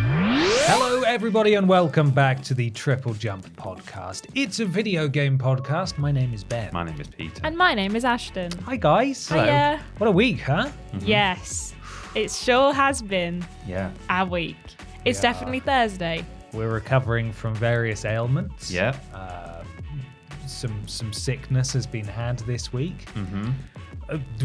Hello, everybody, and welcome back to the Triple Jump podcast. It's a video game podcast. My name is Ben. My name is Peter. And my name is Ashton. Hi, guys. Hiya. What a week, huh? Mm-hmm. Yes, it sure has been Yeah. a week. It's definitely Thursday. We're recovering from various ailments. Yeah. Some sickness has been had this week. Mm-hmm.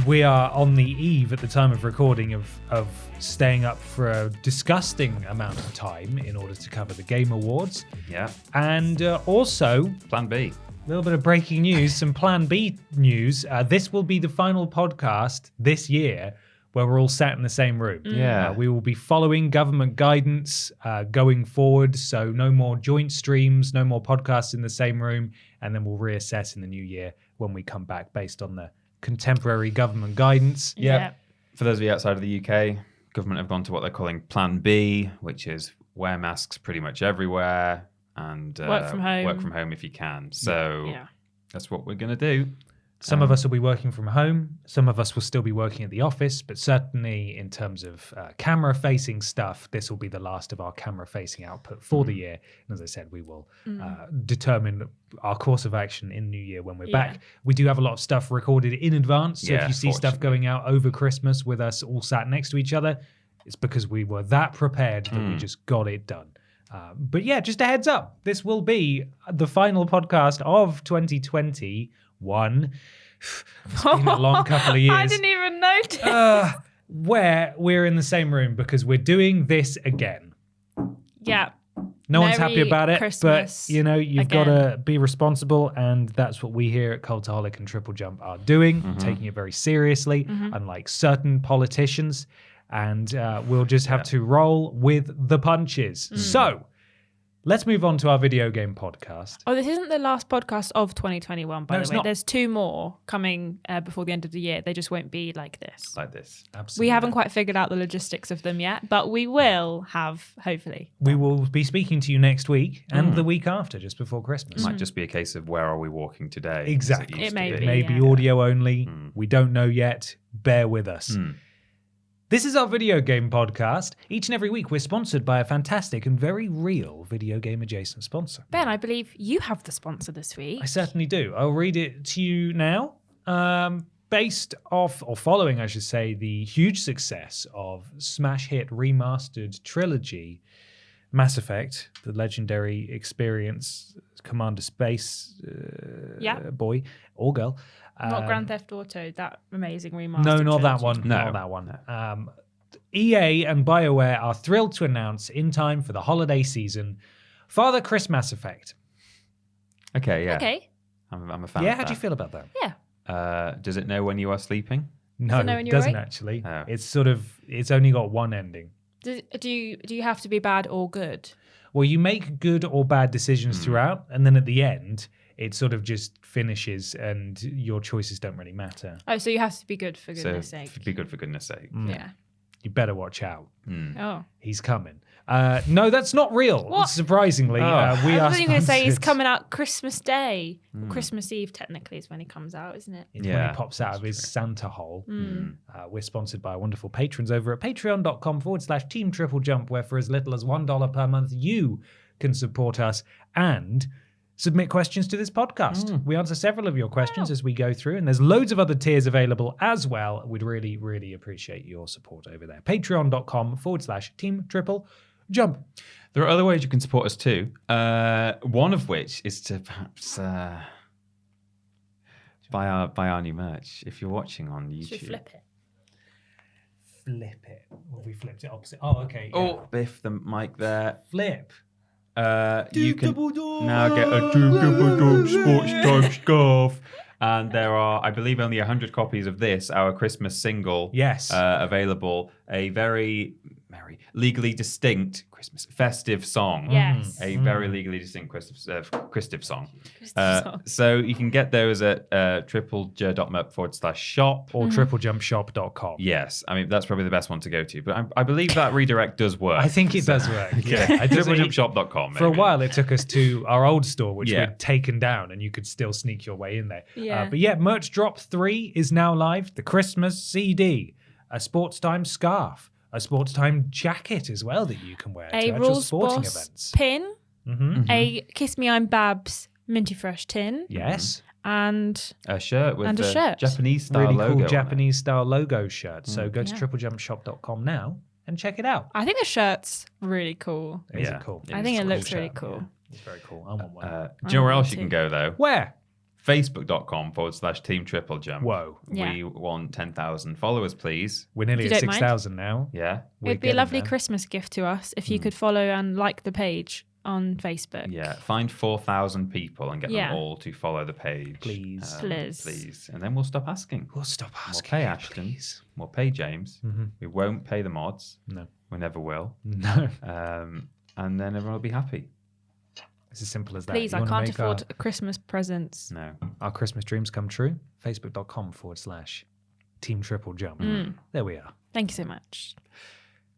We are on the eve at the time of recording of staying up for a disgusting amount of time in order to cover the Game Awards. Yeah. And also, Plan B. a little bit of breaking news, some Plan B news. This will be the final podcast this year where we're all sat in the same room. Yeah. We will be following government guidance going forward. So no more joint streams, no more podcasts in the same room. And then we'll reassess in the new year when we come back based on the contemporary government guidance. Yeah. For those of you outside of the UK, government have gone to what they're calling Plan B, which is wear masks pretty much everywhere and Work from home. Work from home if you can. So Yeah. that's what we're going to do. Some of us will be working from home. Some of us will still be working at the office, but certainly in terms of camera-facing stuff, this will be the last of our camera-facing output for the year. And as I said, we will determine our course of action in New Year when we're back. We do have a lot of stuff recorded in advance, so if you see stuff going out over Christmas with us all sat next to each other, it's because we were that prepared that we just got it done. But yeah, just a heads up, this will be the final podcast of 2021. It's been a long couple of years. I didn't even notice. Where we're in the same room because we're doing this again. Yeah. No one's Merry happy about it, Christmas but you've got to be responsible, and that's what we here at Cultaholic and Triple Jump are doing, taking it very seriously, unlike certain politicians, and we'll just have to roll with the punches. So, let's move on to our video game podcast. Oh, this isn't the last podcast of 2021, by No, the it's way. not. There's two more coming before the end of the year. They just won't be like this. Like this. Absolutely. We haven't quite figured out the logistics of them yet, but we will have, hopefully. We will be speaking to you next week and the week after, just before Christmas. Might just be a case of where are we walking today? as Exactly. used It may to be. Maybe Yeah. audio only. We don't know yet. Bear with us. This is our video game podcast. Each and every week, we're sponsored by a fantastic and very real video game adjacent sponsor. Ben, I believe you have the sponsor this week. I certainly do. I'll read it to you now. Based off, or following, I should say, the huge success of smash hit remastered trilogy Mass Effect, the legendary experience, Commander Space boy or girl. Not Grand Theft Auto, that amazing remaster. No, not that trilogy. one. No. Not that one. EA and BioWare are thrilled to announce in time for the holiday season Father Chris Mass Effect. Okay, yeah. Okay. I'm a fan Yeah, of how do you that. feel about that? Yeah. Does it know when you are sleeping? No, it know when it you're doesn't awake? actually. Oh. It's only got one ending. Do you have to be bad or good? Well, you make good or bad decisions throughout, and then at the end, it sort of just finishes, and your choices don't really matter. Oh, so you have to be good for So goodness sake. be good for goodness sake. Yeah. You better watch out. Oh. He's coming. No, that's not real. What? Surprisingly, we I are was going to say he's sponsored. coming out Christmas Day. Well, Christmas Eve technically is when he comes out, isn't it? It's when he pops out of his Santa hole. We're sponsored by our wonderful patrons over at patreon.com/Team Triple Jump, where for as little as $1 per month, you can support us and submit questions to this podcast. We answer several of your questions as we go through, and there's loads of other tiers available as well. We'd really, really appreciate your support over there. Patreon.com/Team Triple Jump. There are other ways you can support us too. One of which is to perhaps buy our new merch. If you're watching on YouTube, Should we flip it? Flip it. Well, we flipped it opposite. Oh, okay. Yeah. Oh, biff the mic there. Flip. You can now get a Double Sports Time scarf. And there are, I believe, only 100 copies of this, our Christmas single, Yes. available. A very legally distinct Christmas festive song. Yes. A very legally distinct Christmas song. Song. So you can get those at triplej.mep/shop. Or triplejumpshop.com. Yes, I mean, that's probably the best one to go to. But I believe that redirect does work. I think it does work. Yeah. Triplejump.com. For a while, it took us to our old store, which Yeah. we'd taken down, and you could still sneak your way in there. Yeah. But yeah, Merch Drop 3 is now live. The Christmas CD, a Sports Time scarf, a Sports Time jacket as well that you can wear to A actual Rules sporting Boss events. pin, Mm-hmm. a Kiss Me I'm Babs Minty Fresh tin, Yes. and A shirt with And a the shirt. Japanese style Really logo. cool on it. Japanese style logo shirt. So go to Yeah. triplejumpshop.com now and check it out. I think the shirt's really cool. Is Yeah. it cool? I think is it a looks cool really shirt. cool. It's very cool. I want one. Do you know where I else want you can to. go, though? Where? Facebook.com/Team Triple Jump. Whoa. Yeah. We want 10,000 followers, please. We're nearly If you at don't mind. 6,000 now. Yeah. We're It'd be a getting lovely there. Christmas gift to us if you could follow and like the page on Facebook. Yeah. Find 4,000 people and get Yeah. them all to follow the page. Please. Please. And then we'll stop asking. We'll stop We'll asking. pay you, Ashton. please. We'll pay James. Mhm. We won't pay the mods. No. We never will. No. And then everyone will be happy. It's as simple as that. Please, You I wanna can't make afford Christmas presents. No. our Christmas dreams come true. Facebook.com/Team Triple Jump. There we are. Thank you so much.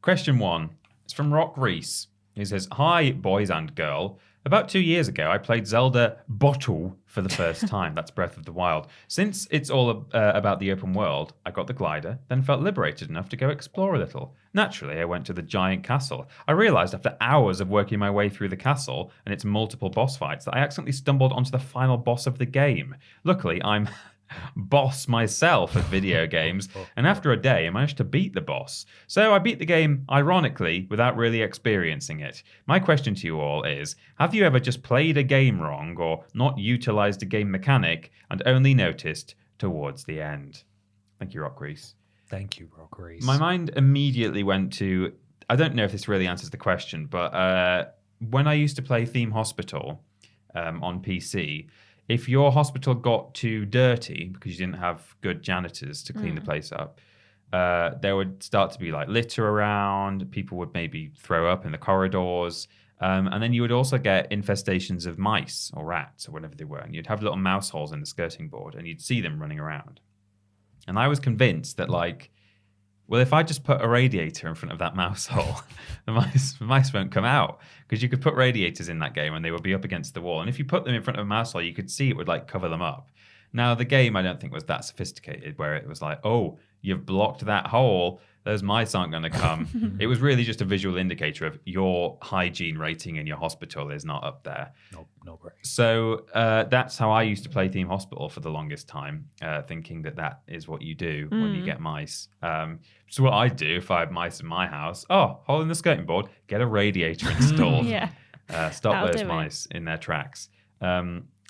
Question 1. It's from Rock Reese. He says, "Hi, boys and girl. About 2 years ago, I played Zelda Bottle for the first time. That's Breath of the Wild. Since it's all about the open world, I got the glider, then felt liberated enough to go explore a little. Naturally, I went to the giant castle. I realized after hours of working my way through the castle and its multiple boss fights that I accidentally stumbled onto the final boss of the game. Luckily, I'm boss myself at video games, and after a day I managed to beat the boss. So I beat the game ironically without really experiencing it. My question to you all is, have you ever just played a game wrong or not utilized a game mechanic and only noticed towards the end?" Thank you, Rock Reese. Thank you, Rock Reese. My mind immediately went to, I don't know if this really answers the question, but when I used to play Theme Hospital on PC, if your hospital got too dirty because you didn't have good janitors to clean the place up, there would start to be like litter around. People would maybe throw up in the corridors. And then you would also get infestations of mice or rats or whatever they were. And you'd have little mouse holes in the skirting board and you'd see them running around. And I was convinced that, like, well, if I just put a radiator in front of that mouse hole, the mice won't come out, because you could put radiators in that game and they would be up against the wall. And if you put them in front of a mouse hole, you could see it would like cover them up. Now, the game I don't think was that sophisticated, where it was like, oh, you've blocked that hole, those mice aren't going to come. It was really just a visual indicator of your hygiene rating in your hospital is not up there. No great. So that's how I used to play Theme Hospital for the longest time, thinking that that is what you do when you get mice. So what I do if I have mice in my house, hole in the skirting board, get a radiator installed. Yeah. Stop That'll those do it. mice in their tracks.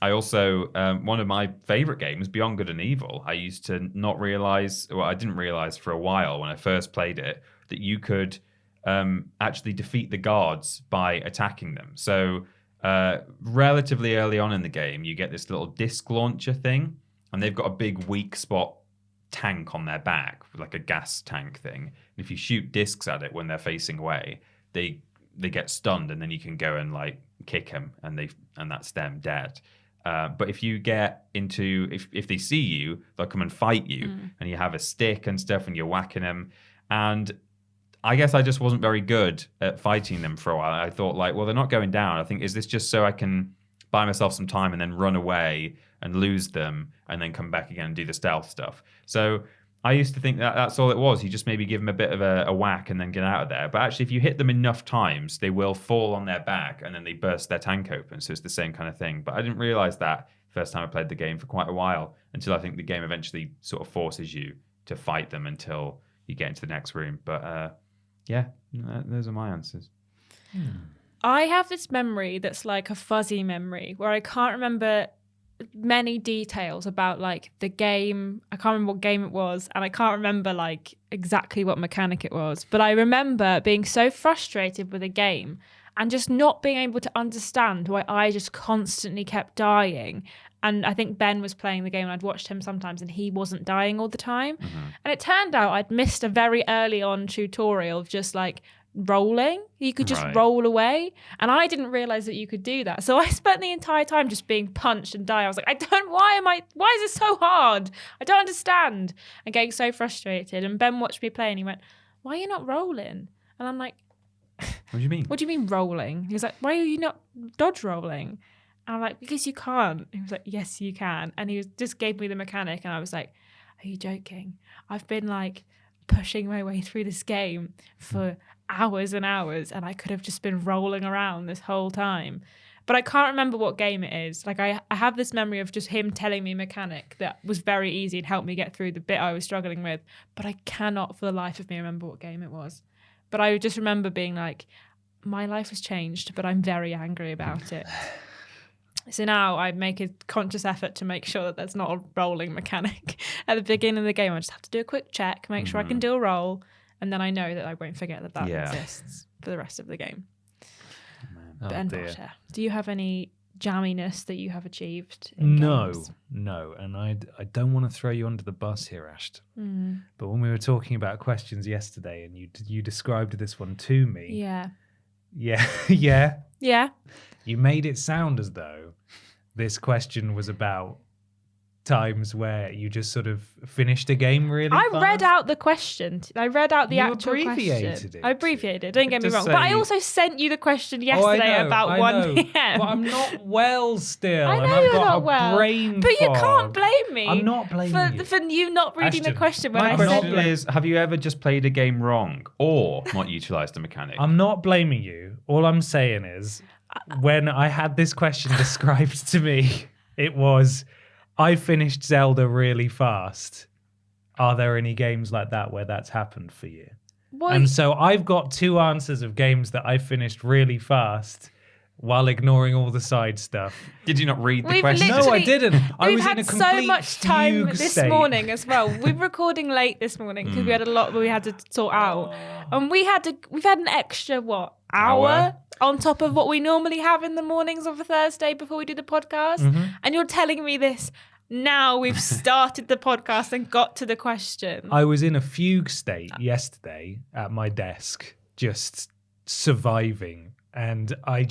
I also, one of my favorite games, Beyond Good and Evil, I used to not realize, well, I didn't realize for a while when I first played it, that you could actually defeat the guards by attacking them. So relatively early on in the game, you get this little disc launcher thing, and they've got a big weak spot tank on their back, like a gas tank thing. And if you shoot discs at it when they're facing away, they get stunned, and then you can go and like kick them, and that's them dead. But if you get into, if they see you, they'll come and fight you, and you have a stick and stuff, and you're whacking them. And I guess I just wasn't very good at fighting them for a while. I thought, like, well, they're not going down. I think, is this just so I can buy myself some time and then run away and lose them and then come back again and do the stealth stuff? So I used to think that that's all it was. You just maybe give them a bit of a whack and then get out of there. But actually, if you hit them enough times, they will fall on their back and then they burst their tank open. So it's the same kind of thing. But I didn't realize that first time I played the game for quite a while, until I think the game eventually sort of forces you to fight them until you get into the next room. But yeah, those are my answers. I have this memory that's like a fuzzy memory where I can't remember many details about like the game. I can't remember what game it was, and I can't remember like exactly what mechanic it was, but I remember being so frustrated with a game and just not being able to understand why I just constantly kept dying. And I think Ben was playing the game and I'd watched him sometimes and he wasn't dying all the time. And it turned out I'd missed a very early on tutorial of just like rolling. You could just roll away. And I didn't realize that you could do that. So I spent the entire time just being punched and dying. I was like, why is this so hard? I don't understand. And getting so frustrated. And Ben watched me play and he went, why are you not rolling? And I'm like, what do you mean? What do you mean rolling? He was like, why are you not dodge rolling? And I'm like, because you can't. He was like, yes, you can. And just gave me the mechanic. And I was like, are you joking? I've been like pushing my way through this game for hours and hours. And I could have just been rolling around this whole time. But I can't remember what game it is. Like I have this memory of just him telling me mechanic that was very easy and helped me get through the bit I was struggling with. But I cannot for the life of me remember what game it was. But I just remember being like, my life has changed, but I'm very angry about it. So now I make a conscious effort to make sure that there's not a rolling mechanic. At the beginning of the game, I just have to do a quick check, make sure I can do a roll, and then I know that I won't forget that exists for the rest of the game. Ben Potter, do you have any jamminess that you have achieved in games? No. And I don't want to throw you under the bus here, Ashton. But when we were talking about questions yesterday and you described this one to me. Yeah. You made it sound as though this question was about times where you just sort of finished a game really fast. I read out the question. I read out the actual abbreviated question. it. I abbreviated it. Don't get me wrong. But I also sent you the question yesterday about 1 p.m. But I'm not well still. I know and I've you're got not a well. brain But you fog. can't blame me. I'm not blaming you. For you not reading Ashton, the question when My I question said is, have you ever just played a game wrong or not utilised a mechanic? I'm not blaming you. All I'm saying is, when I had this question described to me, it was, I finished Zelda really fast. Are there any games like that where that's happened for you? And so I've got 2 answers of games that I finished really fast while ignoring all the side stuff. Did you not read the question? No, I didn't. I was in a We've had complete so much time fugue this state. morning as well. We're recording late this morning because we had a lot we had to sort out, and we've had an extra hour on top of what we normally have in the mornings of a Thursday before we do the podcast. And you're telling me this now we've started the podcast and got to the question. I was in a fugue state yesterday at my desk, just surviving. And I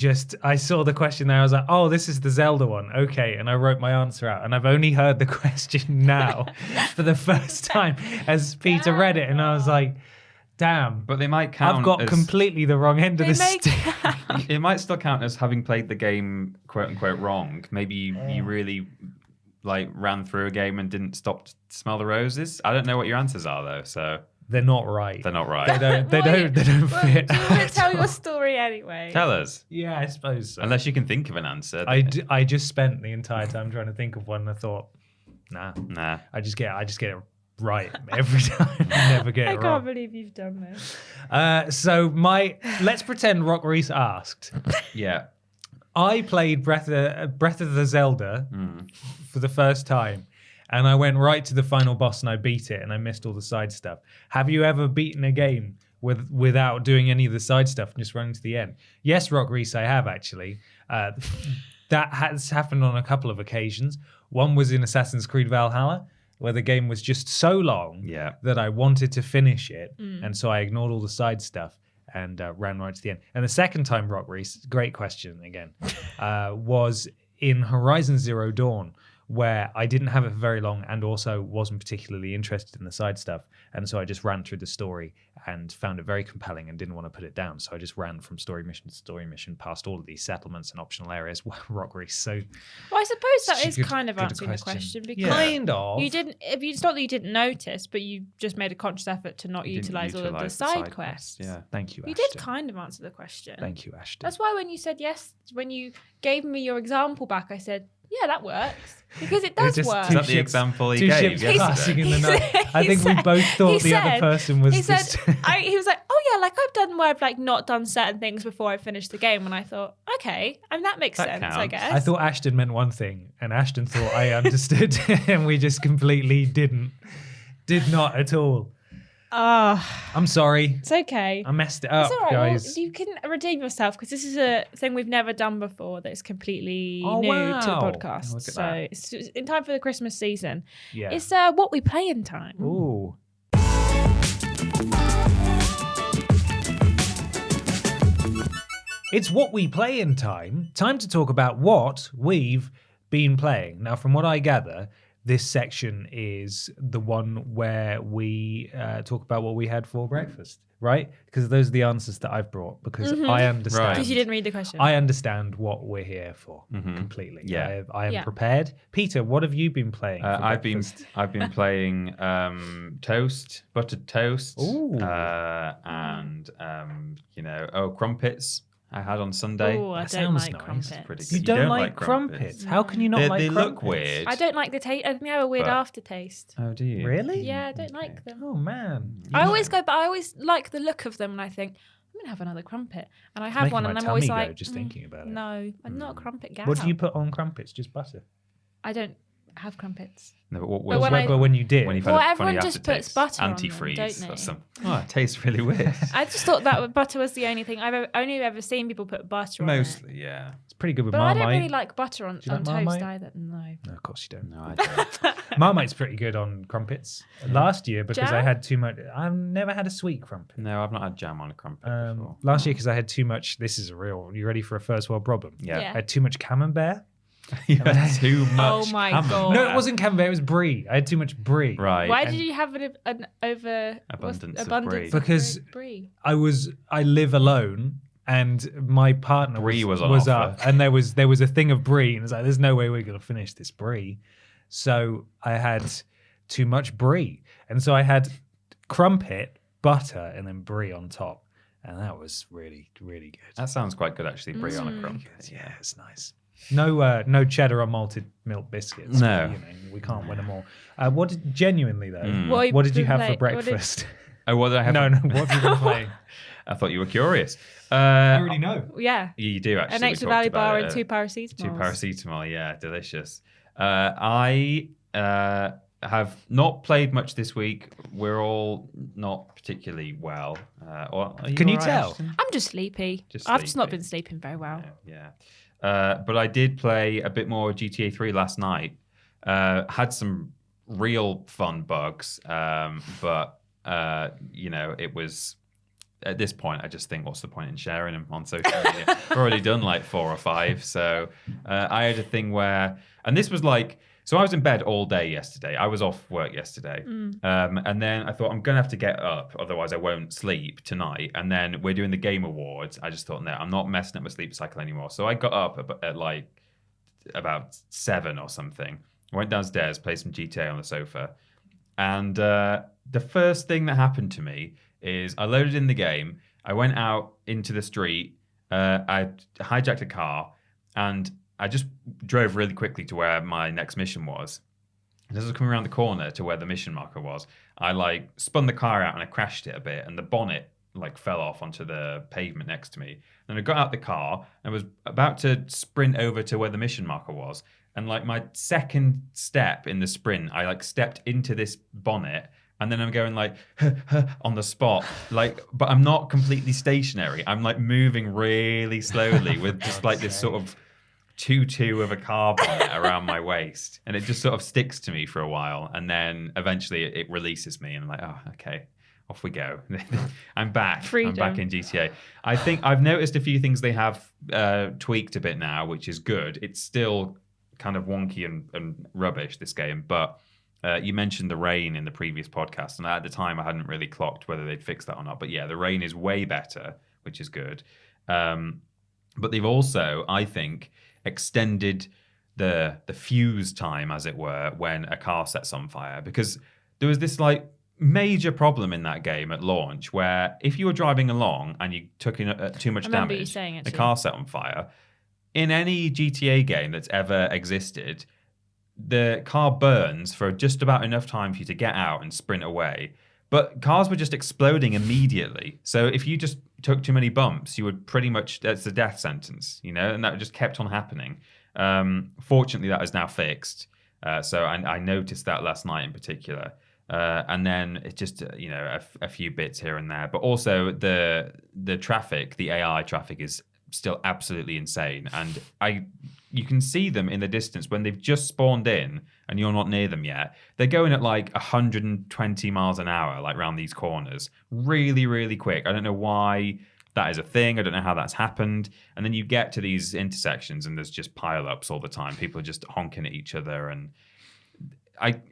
saw the question there. I was like, oh, this is the Zelda one. Okay. And I wrote my answer out. And I've only heard the question now for the first time as Peter read it. And I was like, damn. But they might count. I've got completely the wrong end of the stick. It might still count as having played the game, quote unquote, wrong. Maybe you really ran through a game and didn't stop to smell the roses. I don't know what your answers are though. So they're not right. They're not right. They don't fit. Do you want to tell your story anyway? Tell us. Yeah, I suppose so. Unless you can think of an answer. I just spent the entire time trying to think of one. And I thought, nah. I just get it right every time. I never get it wrong. I can't believe you've done this. Let's pretend Rock Reese asked. Yeah. I played Breath of the Zelda for the first time. And I went right to the final boss and I beat it and I missed all the side stuff. Have you ever beaten a game without doing any of the side stuff and just running to the end? Yes, Rock Reese, I have actually. That has happened on a couple of occasions. One was in Assassin's Creed Valhalla, where the game was just so long that I wanted to finish it. And so I ignored all the side stuff and ran right to the end. And the second time, Rock Reese, great question again, was in Horizon Zero Dawn, where I didn't have it for very long and also wasn't particularly interested in the side stuff. And so I just ran through the story and found it very compelling and didn't want to put it down. So I just ran from story mission to story mission past all of these settlements and optional areas. Rock Reese. So, well, I suppose that is kind of answering the question because kind of. You didn't. It's not that you didn't notice, but you just made a conscious effort to not utilize all of the side quests. Yeah, thank you, Ashton. You did kind of answer the question. Thank you, Ashton. That's why when you said yes, when you gave me your example back, I said, yeah, that works. Because it does work. Is that the example he gave yesterday? In the night. I think we both thought the other person was... He was like, oh yeah, like I've done where I've not done certain things before I finished the game. And I thought, okay, and that makes sense, counts. I guess. I thought Ashton meant one thing and Ashton thought I understood and we just completely did not at all. I'm sorry. It's okay. I messed it up, It's all right. guys. Well, you can redeem yourself because this is a thing we've never done before that's completely Oh, new to the wow. podcast. Look at So that. it's in time for the Christmas season. Yeah. It's what we play in time. Ooh. It's what we play in time. Time to talk about what we've been playing. Now, from what I gather, this section is the one where we talk about what we had for breakfast, right? Because those are the answers that I've brought. Because I understand. Because you didn't read the question. I understand what we're here for completely. Yeah. I am Yeah. prepared. Peter, what have you been playing? For I've breakfast? been playing toast, buttered toast, Ooh. and crumpets. I had on Sunday. Oh, I That don't sounds like nice. crumpets. Pretty You good. don't like crumpets? How can you not They, like they crumpets? look weird. I don't like the taste. I think they have a weird But- aftertaste. Oh, do you? Really? Yeah, I don't like them. Oh man. I always like the look of them, and I think I'm gonna have another crumpet, and I have Making one, my and I'm tummy always go like, just thinking about it. No, I'm not a crumpet gal. What do you put on crumpets? Just butter. I don't have crumpets. No, but what But when I- But when you did, when you've Well, had a everyone funny just puts aftertaste, butter on them, antifreeze don't they? or something. Oh, it tastes really weird. I just thought that butter was the only thing only ever seen people put butter on it. Mostly, yeah. it's pretty good with But I Marmite. don't really like butter on you like toast Marmite? either. No. No, of course you don't. No, I don't. Marmite's pretty good on crumpets. Last year, because I Jam? had too much. I've never had a sweet crumpet. No, I've not had jam on a crumpet before. Last year, because I had too much. This is a real. You ready for a first world problem? Yeah. Yeah. I had too much camembert. You had too much. Oh my camembert. God. No, it wasn't camembert. It was brie. I had too much brie. Right. Why And- did you have an Abundance of abundance brie? Because brie? I live alone, and my partner Brie was on up, offer. and there was a thing of brie, and it's like there's no way we're gonna finish this brie, so I had too much brie, and so I had crumpet, butter, and then brie on top, and that was really really good. That sounds quite good, actually. Brie on a crumpet. Yeah, it's nice. No cheddar or malted milk biscuits. No. We can't win them all. Genuinely though, What did you been have for playing- what did- breakfast? Oh, what did I have? No, what have you been playing? I thought you were curious. I already know. Yeah. You do actually. An we extra talked Valley about bar it, and 2 paracetamol. 2 paracetamol, yeah, delicious. I have not played much this week. We're all not particularly well. Can you all right, tell? Ashton? I'm just sleepy. Just I've just not sleepy. been sleeping very well. Yeah. But I did play a bit more GTA 3 last night. Had some real fun bugs, but it was. At this point, I just think, what's the point in sharing them on social media? I've already done like 4 or 5. So I had a thing where, and this was like, so I was in bed all day yesterday. I was off work yesterday. And then I thought, I'm going to have to get up, otherwise I won't sleep tonight. And then we're doing the Game Awards. I just thought, no, I'm not messing up my sleep cycle anymore. So I got up at like about 7 or something. Went downstairs, played some GTA on the sofa. And the first thing that happened to me is I loaded in the game. I went out into the street. I hijacked a car, and I just drove really quickly to where my next mission was. And as I was coming around the corner to where the mission marker was, I like spun the car out and I crashed it a bit, and the bonnet like fell off onto the pavement next to me. Then I got out the car and was about to sprint over to where the mission marker was. And like my second step in the sprint, I like stepped into this bonnet, and then I'm going like on the spot, like, but I'm not completely stationary. I'm like moving really slowly with just like this sort of tutu of a car bonnet around my waist, and it just sort of sticks to me for a while, and then eventually it releases me, and I'm like, oh, okay, off we go. I'm back. Freedom. I'm back in GTA. I think I've noticed a few things they have tweaked a bit now, which is good. It's still kind of wonky and rubbish, this game, but you mentioned the rain in the previous podcast, and at the time I hadn't really clocked whether they'd fixed that or not. But yeah, the rain is way better, which is good. But they've also, I think, extended the fuse time, as it were, when a car sets on fire, because there was this like major problem in that game at launch where if you were driving along and you took in too much I remember you damage, saying, the actually. car set on fire. In any GTA game that's ever existed, the car burns for just about enough time for you to get out and sprint away. But cars were just exploding immediately. So if you just took too many bumps, you would pretty much, that's a death sentence, and that just kept on happening. Fortunately, that is now fixed. So I noticed that last night in particular. And then it's just a few bits here and there, but also the traffic, the AI traffic is still absolutely insane, and you can see them in the distance when they've just spawned in and you're not near them yet. They're going at like 120 miles an hour, like around these corners, really, really quick. I don't know why that is a thing. I don't know how that's happened. And then you get to these intersections and there's just pile-ups all the time. People are just honking at each other, and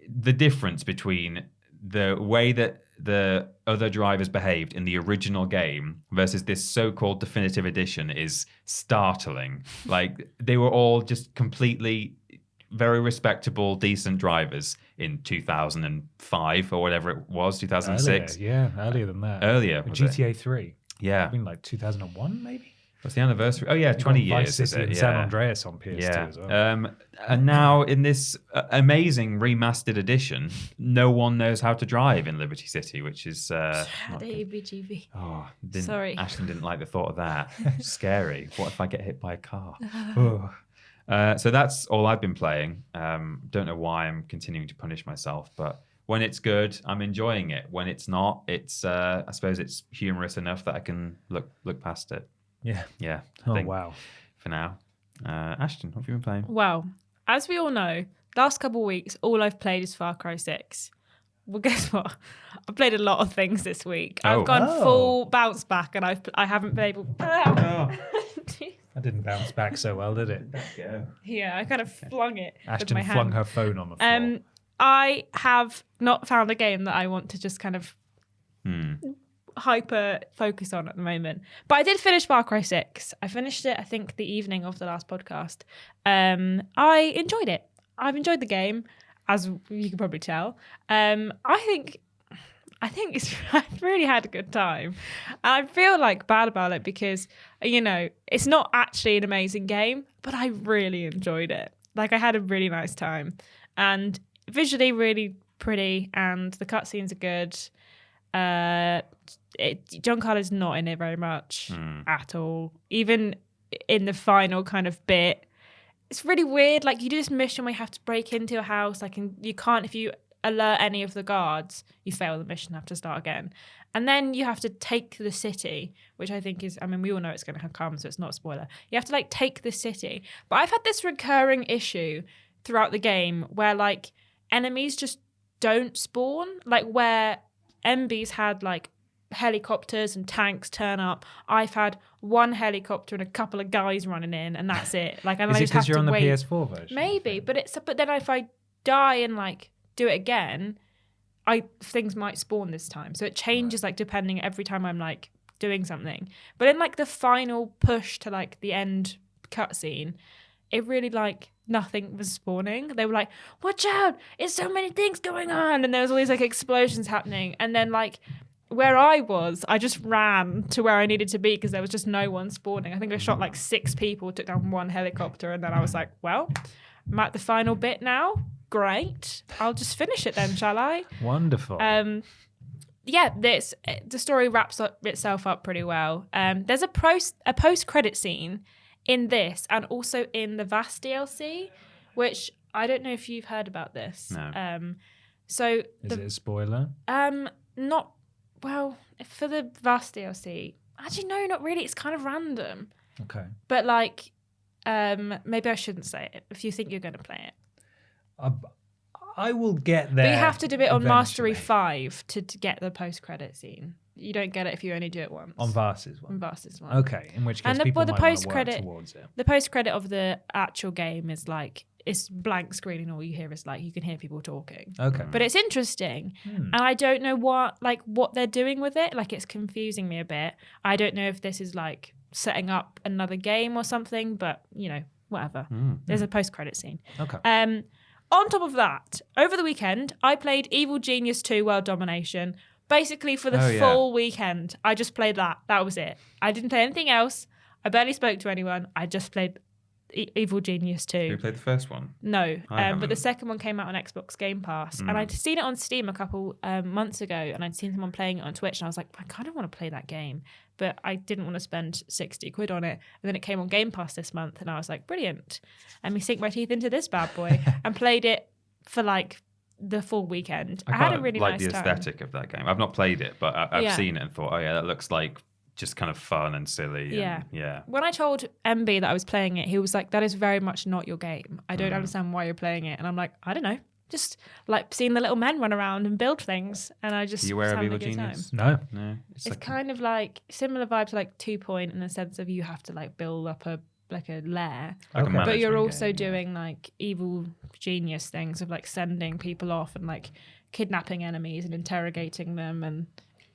the difference between the way that the other drivers behaved in the original game versus this so-called definitive edition is startling. Like, they were all just completely very respectable, decent drivers in 2005 or whatever it was, 2006. Earlier than that. Earlier. GTA 3. Yeah. I mean, like 2001, maybe? What's the anniversary? Oh, yeah, 20 years. Vice City and San Andreas on PS2 as well. And now in this amazing remastered edition, no one knows how to drive in Liberty City, which is the ABGV. Oh, Sorry. Ashton didn't like the thought of that. Scary. What if I get hit by a car? So that's all I've been playing. Don't know why I'm continuing to punish myself, but when it's good, I'm enjoying it. When it's not, it's I suppose it's humorous enough that I can look past it. Yeah. I think Wow. For now. Ashton, what have you been playing? Well, as we all know, last couple of weeks, all I've played is Far Cry 6. Well, guess what? I've played a lot of things this week. I've gone full bounce back, and I haven't been able. That didn't bounce back so well, did it? Yeah, I kind of flung it. Ashton with my flung hand. her phone on the floor. I have not found a game that I want to just kind of hyper focus on at the moment. But I did finish Far Cry 6. I finished it, I think, the evening of the last podcast. I enjoyed it. I've enjoyed the game, as you can probably tell. I think I've really had a good time. And I feel like bad about it because, it's not actually an amazing game, but I really enjoyed it. Like, I had a really nice time. And visually really pretty, and the cutscenes are good. John Carter's not in it very much at all. Even in the final kind of bit, it's really weird. Like, you do this mission where you have to break into a house, like, and you can't, if you alert any of the guards, you fail the mission, have to start again. And then you have to take the city, which I think is, we all know it's going to come, so it's not a spoiler. You have to, like, take the city. But I've had this recurring issue throughout the game where, like, enemies just don't spawn. Like, where MB's had, like, helicopters and tanks turn up, I've had one helicopter and a couple of guys running in, and that's it. Like, and Is I it just have because you're to on the wait. PS4 version? Maybe, but then if I die and, like, do it again, things might spawn this time. So it changes, like, depending every time I'm, like, doing something. But in, like, the final push to, like, the end cutscene, it really, like, nothing was spawning. They were like, watch out, it's so many things going on, and there was all these, like, explosions happening. And then, like, where I was, I just ran to where I needed to be because there was just no one spawning. I think I shot, like, 6 people, took down 1 helicopter, and then I was like, well, I'm at the final bit now. Great. I'll just finish it then, shall I? Wonderful. The story wraps itself up pretty well. There's a post-credit scene in this and also in the Vast DLC, which I don't know if you've heard about this. No. Is it a spoiler? Not well for the Vast DLC. Actually, no, not really. It's kind of random. Okay. But, like, maybe I shouldn't say it if you think you're going to play it. I will get there. But you have to do it on Mastery eventually. 5 to get the post-credit scene. You don't get it if you only do it once. On Vars's one. On Vars's one. Okay, in which case And people the might want to post-credit- work towards it. The post-credit of the actual game is, like, it's blank screen and all you hear is, like, you can hear people talking. Okay. But it's interesting. And I don't know what they're doing with it. Like, it's confusing me a bit. I don't know if this is, like, setting up another game or something, but, whatever. There's a post-credit scene. Okay. On top of that, over the weekend, I played Evil Genius 2 World Domination. Basically, for the full weekend, I just played that. That was it. I didn't play anything else. I barely spoke to anyone. I just played Evil Genius 2. You played the first one? No, but the haven't. second one came out on Xbox Game Pass, and I'd seen it on Steam a couple months ago, and I'd seen someone playing it on Twitch, and I was like, I kind of want to play that game, but I didn't want to spend 60 quid on it. And then it came on Game Pass this month, and I was like, brilliant. Let me sink my teeth into this bad boy, and played it for like the full weekend. I I had a quite really like nice the time. aesthetic of that game. I've not played it, but I've Yeah. seen it and thought, oh yeah, that looks like just kind of fun and silly. Yeah. And, yeah. When I told MB that I was playing it, he was like, that is very much not your game. I don't understand why you're playing it. And I'm like, I don't know. Just like seeing the little men run around and build things. And I just Are you aware was of having Evil a good time. Genius? No. No. It's kind of like similar vibe to like 2 Point in the sense of you have to like build up a lair. like a Okay. But you're management also game, doing like evil genius things of like sending people off and like kidnapping enemies and interrogating them and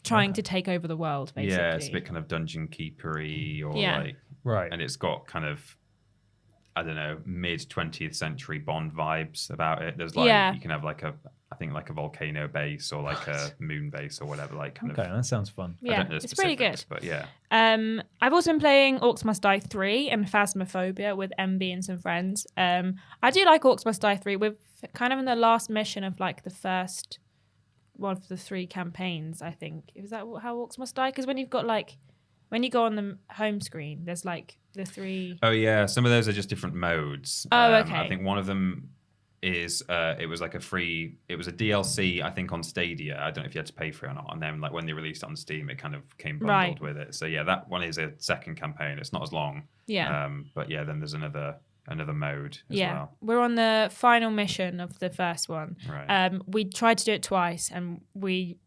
trying to take over the world, basically. Yeah, it's a bit kind of dungeon keepery or Yeah. like, Right. and it's got kind of, I don't know, mid 20th century Bond vibes about it. There's like, Yeah. you can have like I think like a volcano base or like a moon base or whatever. Like kind Okay, of, that sounds fun. I Yeah, don't know the it's pretty specifics, good. But yeah. I've also been playing Orcs Must Die 3 and Phasmophobia with MB and some friends. I do like Orcs Must Die 3. We're kind of in the last mission of like the first one of the 3 campaigns, I think. Is that how Orcs Must Die? Because when you've got like, when you go on the home screen, there's like the 3... Oh yeah, some of those are just different modes. Oh, okay. I think one of them is it was like a DLC, I think, on Stadia. I don't know if you had to pay for it or not. And then like when they released it on Steam, it kind of came bundled Right. with it. So yeah, that one is a second campaign. It's not as long. Yeah. But yeah, then there's another mode as Yeah. well. We're on the final mission of the first one. Right. We tried to do it twice and we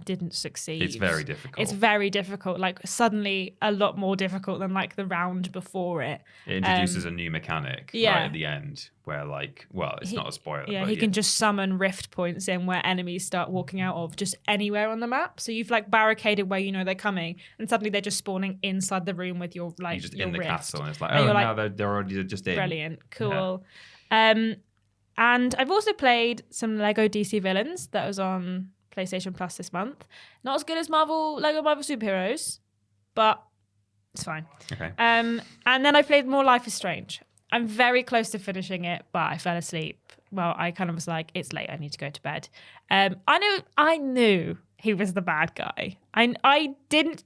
didn't succeed. It's very difficult. It's very difficult, like suddenly a lot more difficult than like the round before it. It introduces a new mechanic yeah. right at the end where like, well, it's not a spoiler. Yeah, but he can just summon rift points in where enemies start walking out of just anywhere on the map. So you've like barricaded where you know they're coming, and suddenly they're just spawning inside the room with your like you're just your in the rift. castle, and it's like, And oh, you're now like, they're already just in. Brilliant, cool. And I've also played some Lego DC Villains that was on PlayStation Plus this month. Not as good as Lego Marvel Superheroes, but it's fine. Okay. And then I played more Life is Strange. I'm very close to finishing it, but I fell asleep. Well, I kind of was like, it's late, I need to go to bed. I knew he was the bad guy. I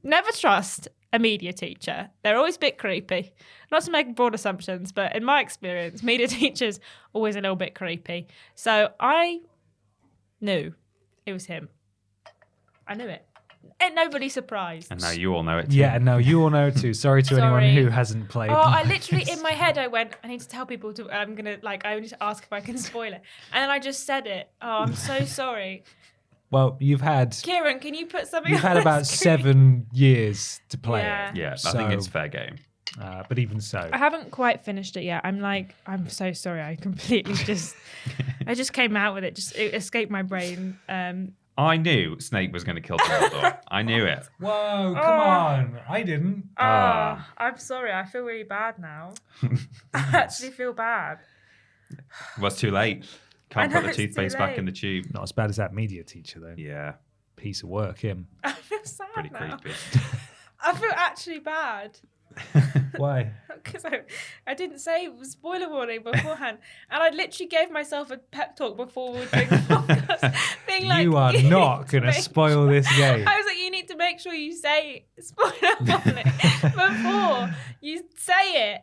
never trust a media teacher. They're always a bit creepy. Not to make broad assumptions, but in my experience, media teachers always a little bit creepy. So I knew it was him. I knew it. And nobody's surprised. And now you all know it too. Yeah, no, you all know too. Sorry to anyone Sorry. who hasn't played. Oh, I literally, in my head, I went, I need to tell people to, I need to ask if I can spoil it. And then I just said it. Oh, I'm so sorry. Well, you've had Kieran, can you put something on the about screen? 7 years to play Yeah. it. Yeah, I So, think it's fair game. but even so. I haven't quite finished it yet. I'm so sorry. I completely I just came out with it. It escaped my brain. I knew Snape was going to kill Dumbledore. I knew it. Whoa, come on. I didn't. I'm sorry. I feel really bad now. I actually feel bad. Well, it's too late. Can't I know put the it's too toothpaste back late. in the tube. Not as bad as that media teacher, though. Yeah, Piece of work, him. I feel sad pretty now. creepy. I feel actually bad. Why? Because I didn't say spoiler warning beforehand, and I literally gave myself a pep talk before we were doing the podcast, being like, You are need not going to make spoil this game. I was like, you need to make sure you say spoiler warning before you say it,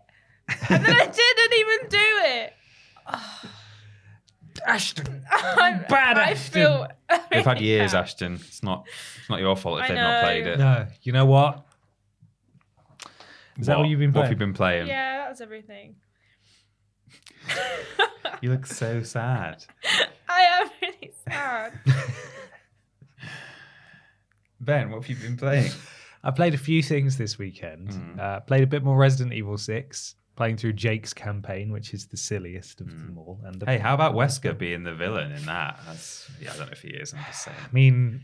and then I didn't even do it. Ashton. Bad Ashton. We've had years, Ashton. It's not your fault if I they've not know. played it. No, you know what? Is that what you've been What have playing? you been playing? Yeah, that was everything. You look so sad. I am really sad. Ben, what have you been playing? I played a few things this weekend. Played a bit more Resident Evil 6, playing through Jake's campaign, which is the silliest of them all. And Hey, how about Wesker being the villain in that? I don't know if he is. I'm just saying. I mean,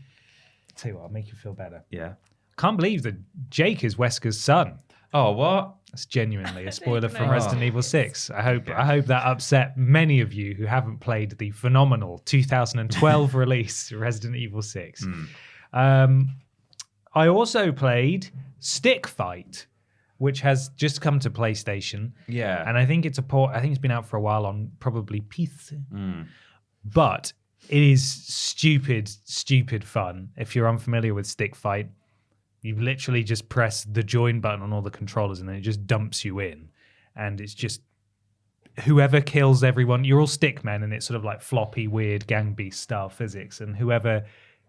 tell you what, I'll make you feel better. Yeah. Can't believe that Jake is Wesker's son. Oh, what? That's genuinely a spoiler even from know. Resident Evil 6. I hope that upset many of you who haven't played the phenomenal 2012 release Resident Evil 6. I also played Stick Fight, which has just come to PlayStation. Yeah. And I think it's been out for a while on probably PC. But it is stupid fun. If you're unfamiliar with Stick Fight, you literally just press the join button on all the controllers and then it just dumps you in. And it's whoever kills everyone, you're all stickmen, and it's sort of like floppy, weird gang beast style physics, and whoever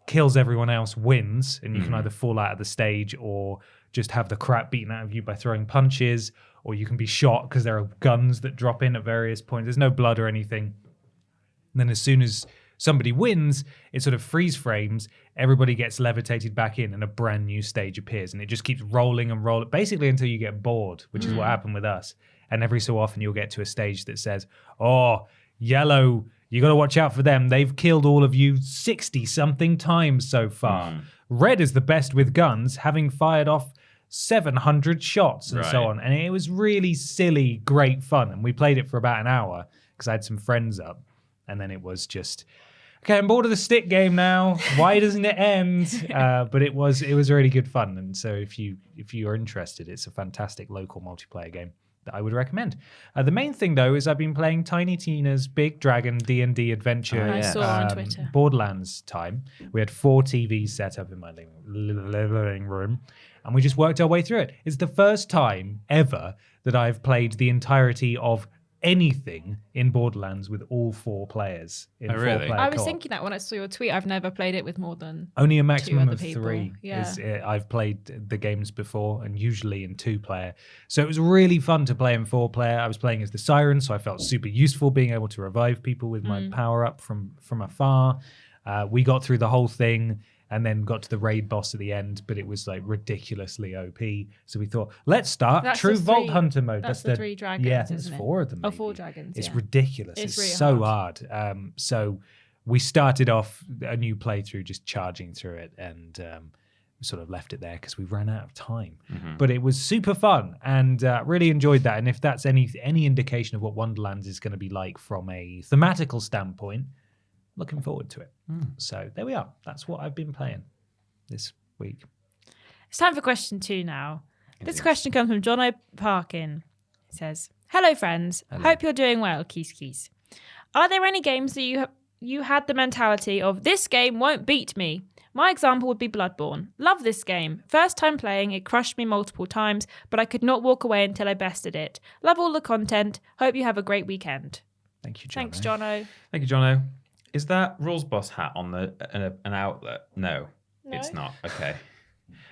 kills everyone else wins, and you can either fall out of the stage or just have the crap beaten out of you by throwing punches, or you can be shot because there are guns that drop in at various points. There's no blood or anything. And then as soon as somebody wins, it sort of freeze frames, everybody gets levitated back in, and a brand new stage appears, and it just keeps rolling and rolling, basically until you get bored, which is what happened with us. And every so often you'll get to a stage that says, oh, yellow, you got to watch out for them. They've killed all of you 60-something times so far. Red is the best with guns, having fired off 700 shots and so on. And it was really silly, great fun. And we played it for about an hour because I had some friends up. And then it was just, okay, I'm bored of the stick game now. Why doesn't it end? But it was really good fun. And so if you are interested, it's a fantastic local multiplayer game that I would recommend. The main thing, though, is I've been playing Tiny Tina's Big Dragon D&D Adventure. I saw on Twitter. Borderlands time. We had 4 TVs set up in my living room, and we just worked our way through it. It's the first time ever that I've played the entirety of anything in Borderlands with all 4 players in 4-player I was co-op. thinking that when I saw your tweet. I've never played it with more than Only a maximum other of people. 3. Yeah. I've played the games before, and usually in 2-player. So it was really fun to play in 4-player. I was playing as the Siren, so I felt super useful being able to revive people with my power up from afar. We got through the whole thing and then got to the raid boss at the end, but it was like ridiculously OP. So we thought, let's start True Vault Hunter mode. That's the 3 dragons, yeah, isn't there's it? 4 of them. Oh, maybe. 4 dragons, It's yeah. ridiculous. It's really so hard. So we started off a new playthrough just charging through it, and sort of left it there because we ran out of time. But it was super fun, and really enjoyed that. And if that's any indication of what Wonderlands is going to be like from a thematical standpoint, looking forward to it. So there we are. That's what I've been playing this week. It's time for question 2 now. This question comes from John O'Parkin. It says, hello friends. Hope you're doing well, keys. Are there any games that you had the mentality of, this game won't beat me? My example would be Bloodborne. Love this game. First time playing, it crushed me multiple times, but I could not walk away until I bested it. Love all the content. Hope you have a great weekend. Thank you, Jono. Thanks, Jono. Thank you, Jono. Is that Rules Boss hat on an outlet? No, it's not. Okay.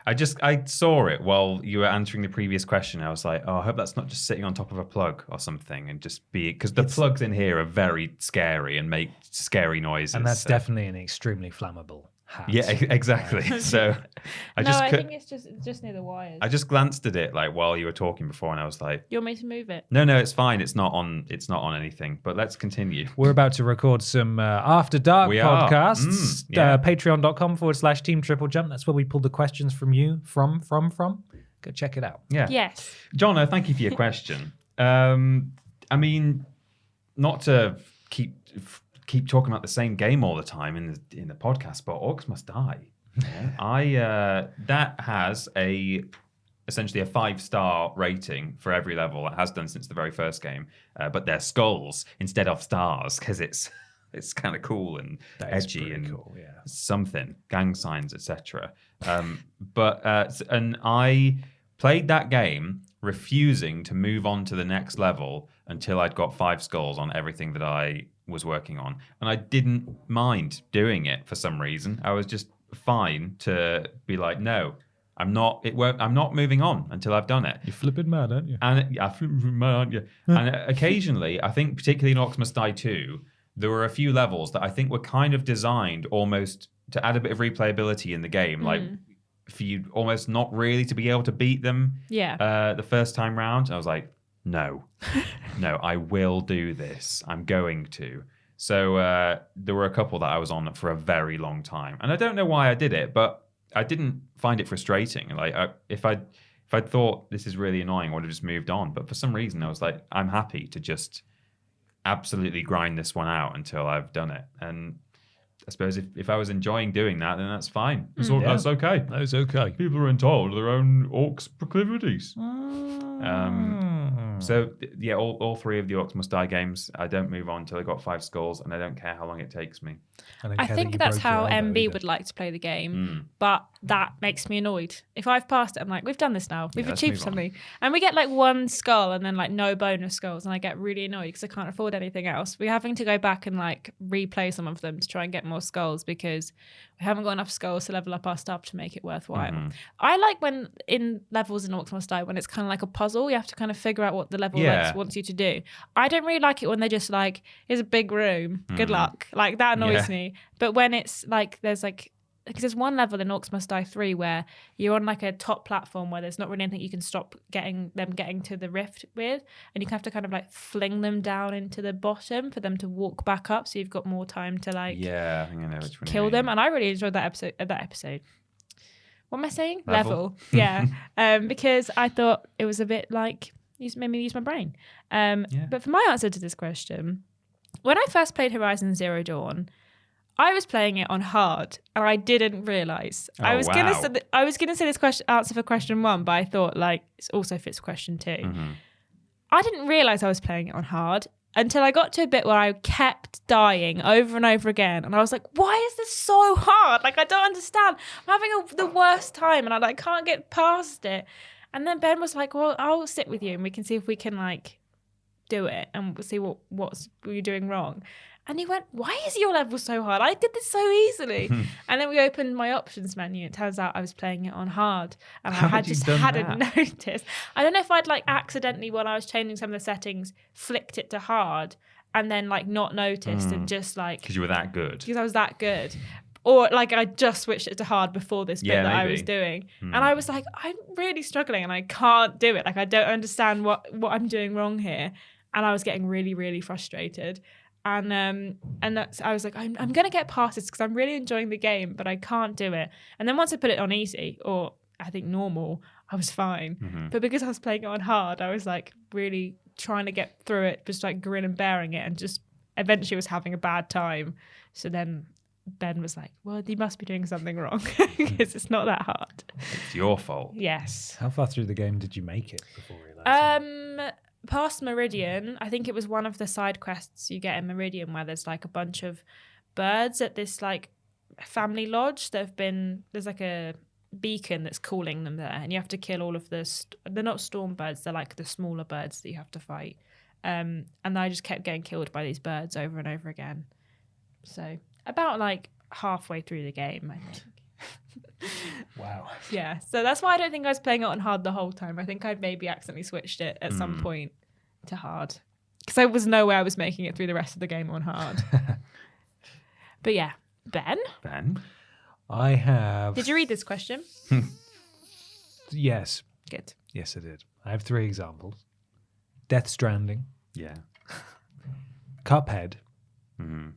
I saw it while you were answering the previous question. I was like, oh, I hope that's not just sitting on top of a plug or something and just be, because the plugs in here are very scary and make scary noises. And that's definitely an extremely flammable hat. Yeah, exactly. So I think it's just near the wires. I just glanced at it like while you were talking before, and I was like, You want me to move it? no, it's fine. It's not on anything. But let's continue. We're about to record some After Dark We are. podcasts. Yeah. Patreon.com/Team TripleJump. That's where we pull the questions from you. From. Go check it out. Yeah. Yes. John, thank you for your question. I mean, not to keep talking about the same game all the time in the podcast, but Orcs Must Die. That has essentially a 5-star rating for every level. It has done since the very first game, but they're skulls instead of stars because it's kind of cool and edgy and cool, yeah. something, gang signs, etc. And I played that game refusing to move on to the next level until I'd got 5 skulls on everything that I was working on, and I didn't mind doing it for some reason. I was just fine to be like, no, I'm not moving on until I've done it. You're flipping mad, aren't you? And aren't you? And occasionally, I think particularly in Orcs Must Die 2, there were a few levels that I think were kind of designed almost to add a bit of replayability in the game, like for you almost not really to be able to beat them the first time round. I was like, no, I will do this. I'm going to. So there were a couple that I was on for a very long time. And I don't know why I did it, but I didn't find it frustrating. Like if I'd thought this is really annoying, I would have just moved on. But for some reason, I was like, I'm happy to just absolutely grind this one out until I've done it. And I suppose if I was enjoying doing that, then that's fine. That's okay. That's okay. People are entitled to their own orcs proclivities. So yeah, all 3 of the Orcs Must Die games, I don't move on until I got 5 skulls, and I don't care how long it takes me. I think that's how MB would like to play the game. But that makes me annoyed. If I've passed it, I'm like, we've done this now. We've let's achieved move on. something. And we get like one skull and then like no bonus skulls. And I get really annoyed because I can't afford anything else. We're having to go back and like replay some of them to try and get more skulls because we haven't got enough skulls to level up our stuff to make it worthwhile. I like when in levels in Orcs Must Die, when it's kind of like a puzzle, you have to kind of figure out what the level wants you to do. I don't really like it when they're just like, here's a big room, good luck. Like that annoys me. But when it's like, there's like, because there's one level in Orcs Must Die 3 where you're on like a top platform where there's not really anything you can stop getting to the rift with, and you have to kind of like fling them down into the bottom for them to walk back up, so you've got more time to like I think I know which one you kill mean. them. And I really enjoyed that episode. What am I saying? Level. Yeah. Because I thought it was a bit like made me use my brain. But for my answer to this question, when I first played Horizon Zero Dawn, I was playing it on hard, and I didn't realize. I was gonna say this answer for question 1, but I thought like it also fits question 2. I didn't realize I was playing it on hard until I got to a bit where I kept dying over and over again, and I was like, "Why is this so hard? Like I don't understand. I'm having the worst time, and I like can't get past it." And then Ben was like, "Well, I'll sit with you, and we can see if we can like do it, and we'll see what you're doing wrong." And he went, "Why is your level so hard? I did this so easily." And then we opened my options menu. It turns out I was playing it on hard. And I hadn't noticed. I don't know if I'd like accidentally, when I was changing some of the settings, flicked it to hard and then like not noticed and just like... Because you were that good. Because I was that good. Or like I just switched it to hard before this bit that I was doing. And I was like, I'm really struggling and I can't do it. Like I don't understand what I'm doing wrong here. And I was getting really, really frustrated. And that's, I was like, I'm going to get past this because I'm really enjoying the game, but I can't do it. And then once I put it on easy, or I think normal, I was fine. But because I was playing it on hard, I was like really trying to get through it, just like grin and bearing it, and just eventually was having a bad time. So then Ben was like, "Well, you must be doing something wrong because it's not that hard." It's your fault. Yes. How far through the game did you make it before realizing? Past Meridian, I think it was one of the side quests you get in Meridian where there's like a bunch of birds at this like family lodge that have been, there's like a beacon that's calling them there, and you have to kill all of they're not storm birds, they're like the smaller birds that you have to fight. And I just kept getting killed by these birds over and over again. So about like halfway through the game, I think. Wow. Yeah, so that's why I don't think I was playing it on hard the whole time. I think I'd maybe accidentally switched it at some point to hard, because there was no way I was making it through the rest of the game on hard. But yeah, Ben, I have... did you read this question? Yes. Good. Yes, I did. I have 3 examples. Death Stranding, Yeah. Cuphead, and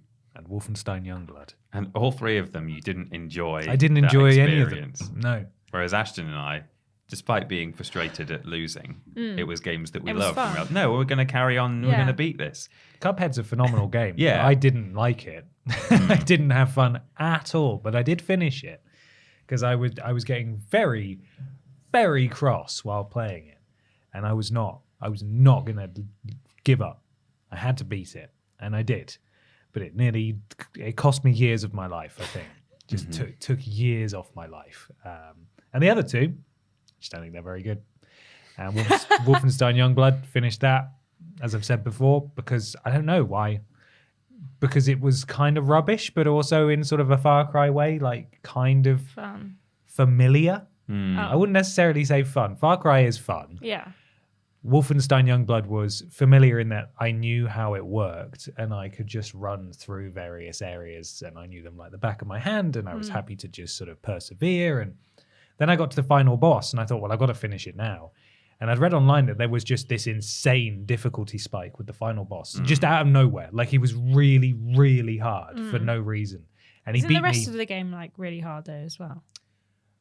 Wolfenstein Youngblood. And all 3 of them you didn't enjoy. I didn't that enjoy any of experience. them. No. Whereas Ashton and I, despite being frustrated at losing, it was games that we It was loved. And fun. we were like, no, we're going to carry on. We're Yeah. going to beat this. Cuphead's a phenomenal game. Yeah. I didn't like it. I didn't have fun at all, but I did finish it because I was getting very, very cross while playing it. And I was not going to give up. I had to beat it, and I did. But it cost me years of my life, I think. Just took years off my life. And the other 2, just don't think they're very good. And Wolfenstein Youngblood, finished that, as I've said before, because I don't know why. Because it was kind of rubbish, but also in sort of a Far Cry way, like kind of Fun. familiar. Oh. I wouldn't necessarily say fun. Far Cry is fun. Yeah. Wolfenstein Youngblood was familiar in that I knew how it worked and I could just run through various areas and I knew them like the back of my hand, and I was happy to just sort of persevere. And then I got to the final boss and I thought, well, I've got to finish it now. And I'd read online that there was just this insane difficulty spike with the final boss, just out of nowhere. Like he was really, really hard for no reason. And Isn't he beat the rest me. of the game like really hard though as well?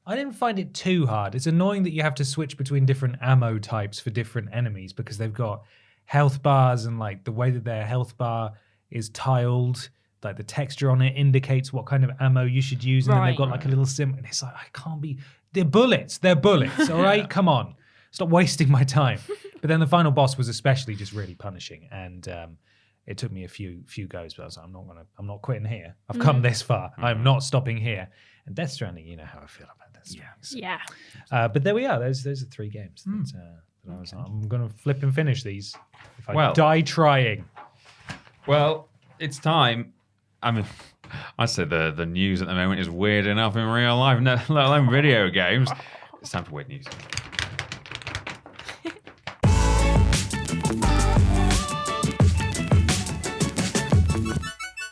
I didn't find it too hard. It's annoying that you have to switch between different ammo types for different enemies because they've got health bars, and like the way that their health bar is tiled, like the texture on it indicates what kind of ammo you should use. And then they've got like a little sim, and it's like, I can't be, they're bullets, all right? Come on, stop wasting my time. But then the final boss was especially just really punishing. And it took me a few goes, but I was like, I'm not quitting here. I've come this far. I'm not stopping here. And Death Stranding, you know how I feel about Death Stranding. So. Yeah. But there we are. Those are 3 games. That I was like, I'm going to flip and finish these if I die trying. Well, it's time. I mean, I'd say the news at the moment is weird enough in real life, let alone video games. It's time for weird news.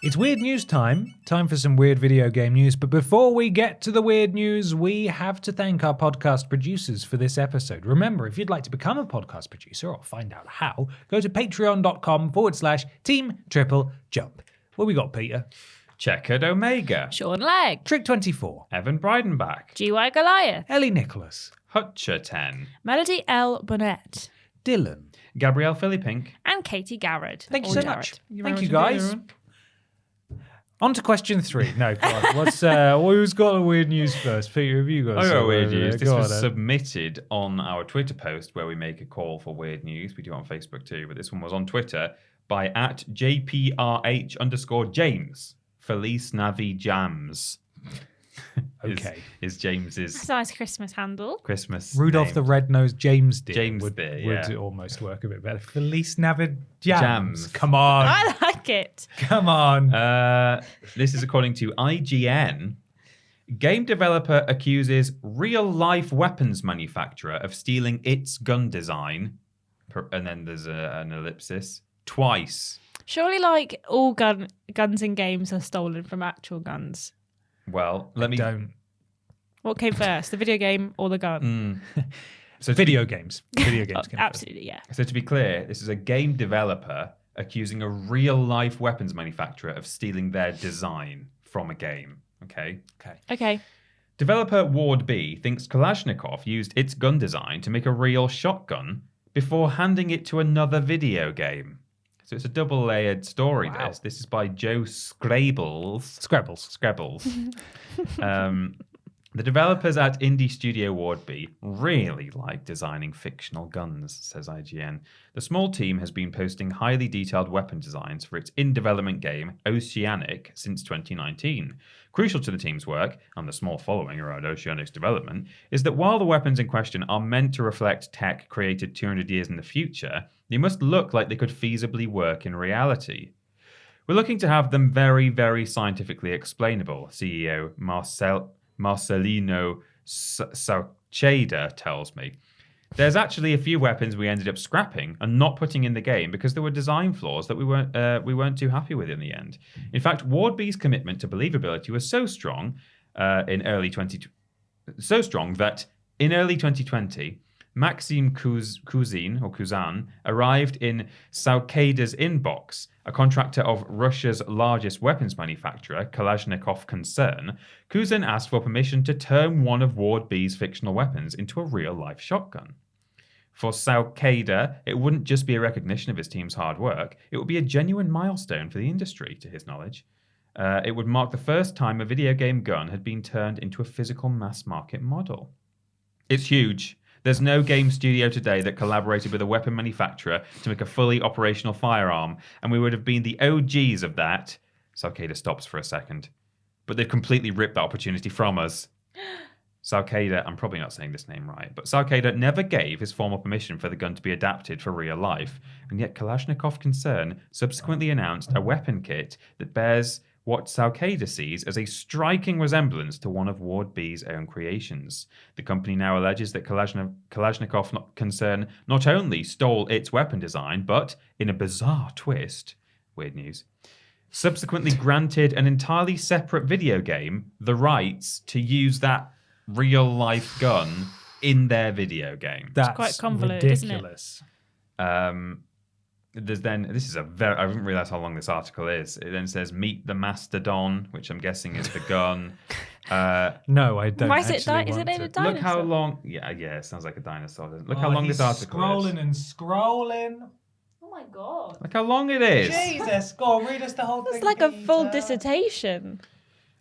It's weird news time. Time for some weird video game news. But before we get to the weird news, we have to thank our podcast producers for this episode. Remember, if you'd like to become a podcast producer or find out how, go to patreon.com/Team TripleJump. What we got, Peter? Checkered Omega. Sean Legg. Trick24. Evan Breidenbach. GY Goliath. Ellie Nicholas. Hutcher 10. Melody L. Bonnet. Dylan. Gabrielle Philippink. And Katie Garrett. Thank you Or so Garrett. much. Thank you, guys. On to question 3. No, God. Who's got the weird news first? Peter, have you got I got some weird news. This was then. submitted on our Twitter post where we make a call for weird news. We do it on Facebook too, but this one was on Twitter by @JPRH_James. Felice Navi Jams. Okay. Is James's That's a nice Christmas handle. Christmas Rudolph name. the Red-Nosed James deer James would deer, almost work a bit better. Felice Navid Jams. Jams. Come on. I like it. Come on. This is according to IGN. Game developer accuses real-life weapons manufacturer of stealing its gun design. And then there's an ellipsis. Twice. Surely, like, all guns in games are stolen from actual guns. Well, let me... Don't. What came first, the video game or the gun? So Video games. Video games. came first. Absolutely, yeah. So to be clear, this is a game developer accusing a real-life weapons manufacturer of stealing their design from a game. Okay? Okay. Developer Ward B thinks Kalashnikov used its gun design to make a real shotgun before handing it to another video game. So it's a double-layered story, Wow. this is by Joe Scrabbles. Scrabbles. The developers at indie studio Ward B really like designing fictional guns, says IGN. The small team has been posting highly detailed weapon designs for its in-development game, Oceanic, since 2019. Crucial to the team's work, and the small following around Oceanic's development, is that while the weapons in question are meant to reflect tech created 200 years in the future, they must look like they could feasibly work in reality. We're looking to have them very, very scientifically explainable, CEO Marcelino Saucheda tells me. There's actually a few weapons we ended up scrapping and not putting in the game because there were design flaws that we weren't too happy with in the end. In fact, Ward B's commitment to believability was so strong that in early 2020, Maxim Kuzin arrived in Saucheda's inbox, a contractor of Russia's largest weapons manufacturer, Kalashnikov concern. Kuzin asked for permission to turn one of Ward B's fictional weapons into a real-life shotgun. For Saucheda, it wouldn't just be a recognition of his team's hard work, it would be a genuine milestone for the industry, to his knowledge. It would mark the first time a video game gun had been turned into a physical mass-market model. It's huge. There's no game studio today that collaborated with a weapon manufacturer to make a fully operational firearm, and we would have been the OGs of that. Saucheda stops for a second. But they've completely ripped that opportunity from us. Saucheda, I'm probably not saying this name right, but Saucheda never gave his formal permission for the gun to be adapted for real life, and yet Kalashnikov Concern subsequently announced a weapon kit that bears what Saucheda sees as a striking resemblance to one of Ward B's own creations. The company now alleges that Kalashnikov Concern not only stole its weapon design, but, in a bizarre twist, weird news, subsequently granted an entirely separate video game the rights to use that real-life gun in their video game. That's quite convoluted, isn't it? ridiculous. There's then, this is a very, I didn't realize how long this article is. It then says, meet the Mastodon, which I'm guessing is the gun. No, I don't. Why is it? actually Is it want named to. a dinosaur? Look how long, yeah, it sounds like a dinosaur. Look how long this article scrolling is. and scrolling. Oh my god! Look how long it is. Jesus, go on, read us the whole thing. It's like a full Peter. dissertation.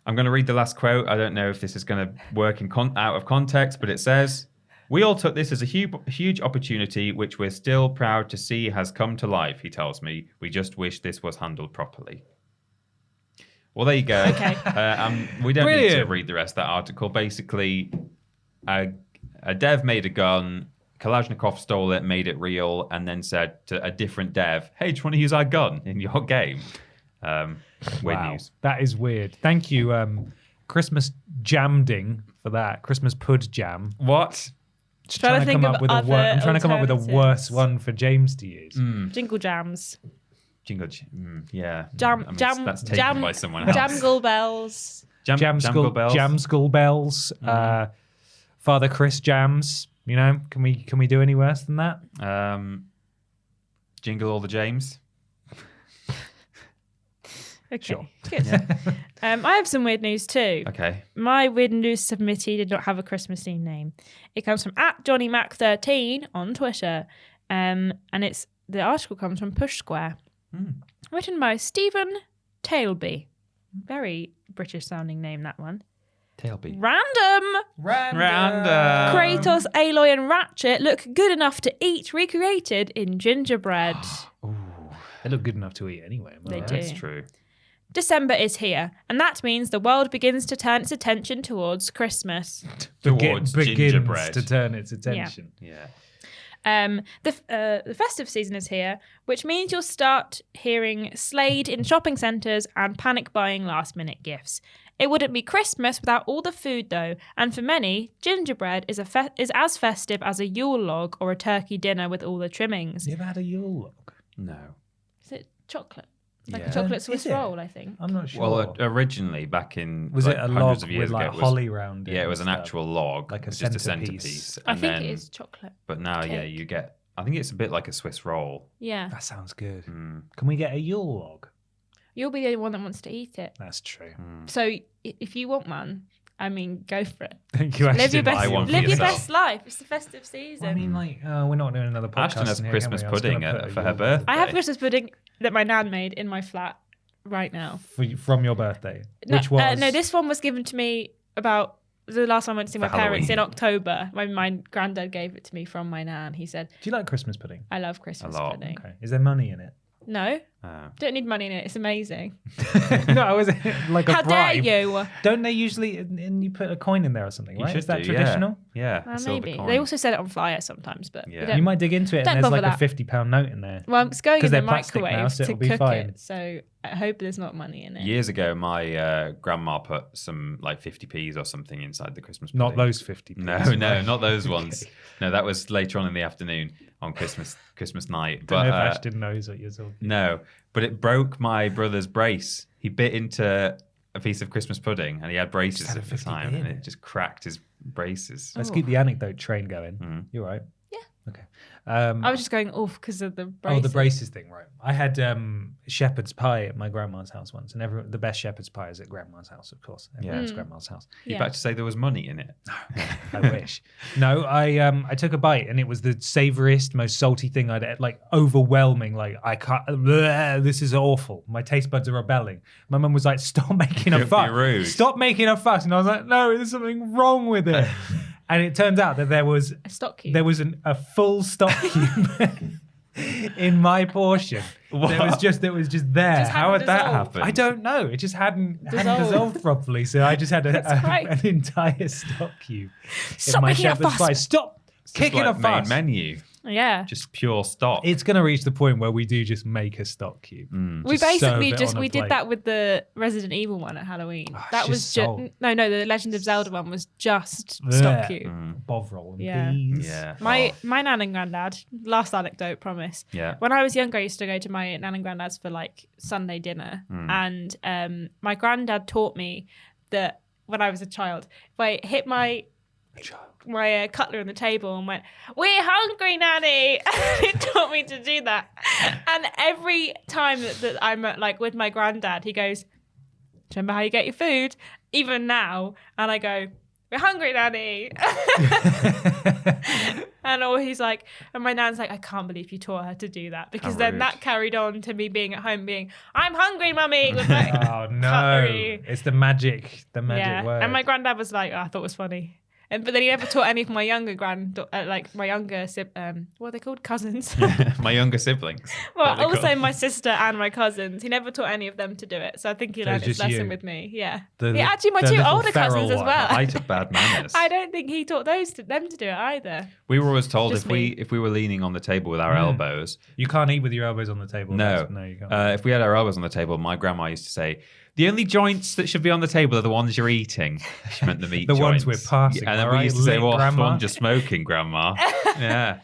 I'm going to read the last quote. I don't know if this is going to work out of context, but it says, We all took this as a huge opportunity, which we're still proud to see has come to life, he tells me. We just wish this was handled properly. Well, there you go. Okay. We don't need to Brilliant. read the rest of that article. Basically, a dev made a gun, Kalashnikov stole it, made it real, and then said to a different dev, hey, do you want to use our gun in your game? Weird news. That is weird. Thank you, Christmas Jamding, for that. Christmas Pud Jam. What? Just Trying to think of I'm trying to come up with a worse alternatives. one for James to use. Jingle jams. Yeah. That's taken by someone else. Jamgle bells. Jamgle bells. Jam school bells. Father Chris jams. You know, can we do any worse than that? Jingle all the James. Okay, Sure. good. I have some weird news too. Okay. My weird news submittee did not have a Christmas themed name. It comes from @JohnnyMac13 on Twitter, and the article comes from Push Square, written by Stephen Tailby. Very British sounding name, that one. Tailby. Random. Kratos, Aloy, and Ratchet look good enough to eat, recreated in gingerbread. They look good enough to eat anyway. They right? do. That's true. December is here, and that means the world begins to turn its attention towards Christmas. Towards begins gingerbread. to turn its attention. Yeah. The festive season is here, which means you'll start hearing slayed in shopping centres and panic buying last minute gifts. It wouldn't be Christmas without all the food though, and for many, gingerbread is as festive as a Yule log or a turkey dinner with all the trimmings. You ever had a Yule log? No. Is it chocolate? Like Yeah. a chocolate Is Swiss it? roll, I think. I'm not sure. Well, originally back in was it a hundreds log of years with like ago, it was, holly round it? yeah, it and was an stuff? actual log, Like a just a centerpiece. centerpiece. I and think then, it is chocolate. But now, yeah, cake. you get. I think it's a bit like a Swiss roll. Yeah. That sounds good. Mm. Can we get a Yule log? You'll be the one that wants to eat it. That's true. So if you want one, I mean, go for it. Thank you. Live Ashton. your best. buy one for Live your yourself. best life. It's the festive season. I mean, like, we're not doing another podcast. Ashton has in here, Christmas can we? I was pudding gonna put a for her Yule birthday. I have Christmas pudding that my nan made in my flat right now. from your birthday. No, Which was no, this one was given to me about the last time I went to see my For parents in Halloween. October. My granddad gave it to me from my nan. He said, Do you like Christmas pudding? I love Christmas A lot. pudding. Okay. Is there money in it? No, Oh. don't need money in it. It's amazing. No, I was like a How dare bribe. you? Don't they usually? And you put a coin in there or something, You right? should Is that do, traditional? Yeah. a silver Maybe. coin. They also set it on flyers sometimes, but Yeah. we don't. You might dig into it, Don't and there's like bother a that. £50 note in there. Well, it's going 'Cause in the they're plastic now, microwave so to it'll be cook fine. it. So I hope there's not money in it. Years ago, my grandma put some like 50p's or something inside the Christmas pudding. Not those 50. No, not those ones. No, that was later on in the afternoon on Christmas night. I But don't know if Ashton knows what you're talking. no, but it broke my brother's brace. He bit into a piece of Christmas pudding, and he had braces had a at the 50p time, in and it. it just cracked his braces. Let's keep the anecdote train going. Mm. You're right. Yeah. Okay. I was just going off because of the braces. Oh, the braces thing, right? I had shepherd's pie at my grandma's house once, and the best shepherd's pie is at grandma's house, of course. Everyone's grandma's house. You Yeah. about to say there was money in it? I wish. No, I took a bite, and it was the savoriest, most salty thing I'd had, like overwhelming. Like I can't. Bleh, this is awful. My taste buds are rebelling. My mum was like, "Stop making a Don't be fuss. rude." Stop making a fuss." And I was like, "No, there's something wrong with it." And it turns out that there was A stock cube. a full stock cube in my portion. It was just there. Just How would that dissolved. happen? I don't know. It just hadn't Dissolved. dissolved properly, so I just had great. an entire stock cube Stop in my making a shepherd's fuss. pie. Stop It's just kicking like a main fuss. menu, Yeah. just pure stock. It's going to reach the point where we do just make a stock cube. We Just serve basically it just on a we did plate. that with the Resident Evil one at Halloween. Oh, that it's was just just salt. no, the Legend of Zelda one was just Blech. stock cube. Bovril and Yeah. peas. Yeah. My nan and granddad. Last anecdote, promise. Yeah. When I was younger, I used to go to my nan and granddad's for like Sunday dinner, and my granddad taught me that when I was a child, if I hit my cutlery on the table and went, "We're hungry, Nanny," it taught me to do that. And every time that I'm like with my granddad, he goes, "Do you remember how you get your food?" Even now, and I go, "We're hungry, Nanny." And he's like, and my nan's like, "I can't believe you taught her to do that," because How then rude. that carried on to me being at home being, "I'm hungry, Mummy," with my Oh no! cutlery. It's the magic word. And my granddad was like, "Oh, I thought it was funny." But then he never taught any of my younger what are they called? Cousins. My younger siblings. Well, what they're also called. my sister and my cousins. He never taught any of them to do it. So I think he So learned his just lesson you. with me. Yeah. The- Yeah, actually, my the two little older feral cousins as one. well. Height of bad manners. I don't think he taught them to do it either. We were always told Just if we were leaning on the table with our elbows. You can't eat with your elbows on the table. No, No, you can't. If we had our elbows on the table, my grandma used to say, "The only joints that should be on the table are the ones you're eating." She meant the meat The joints. ones we're passing, And then all we right, used to say, lit "Well, the grandma." ones you're smoking, grandma." Yeah.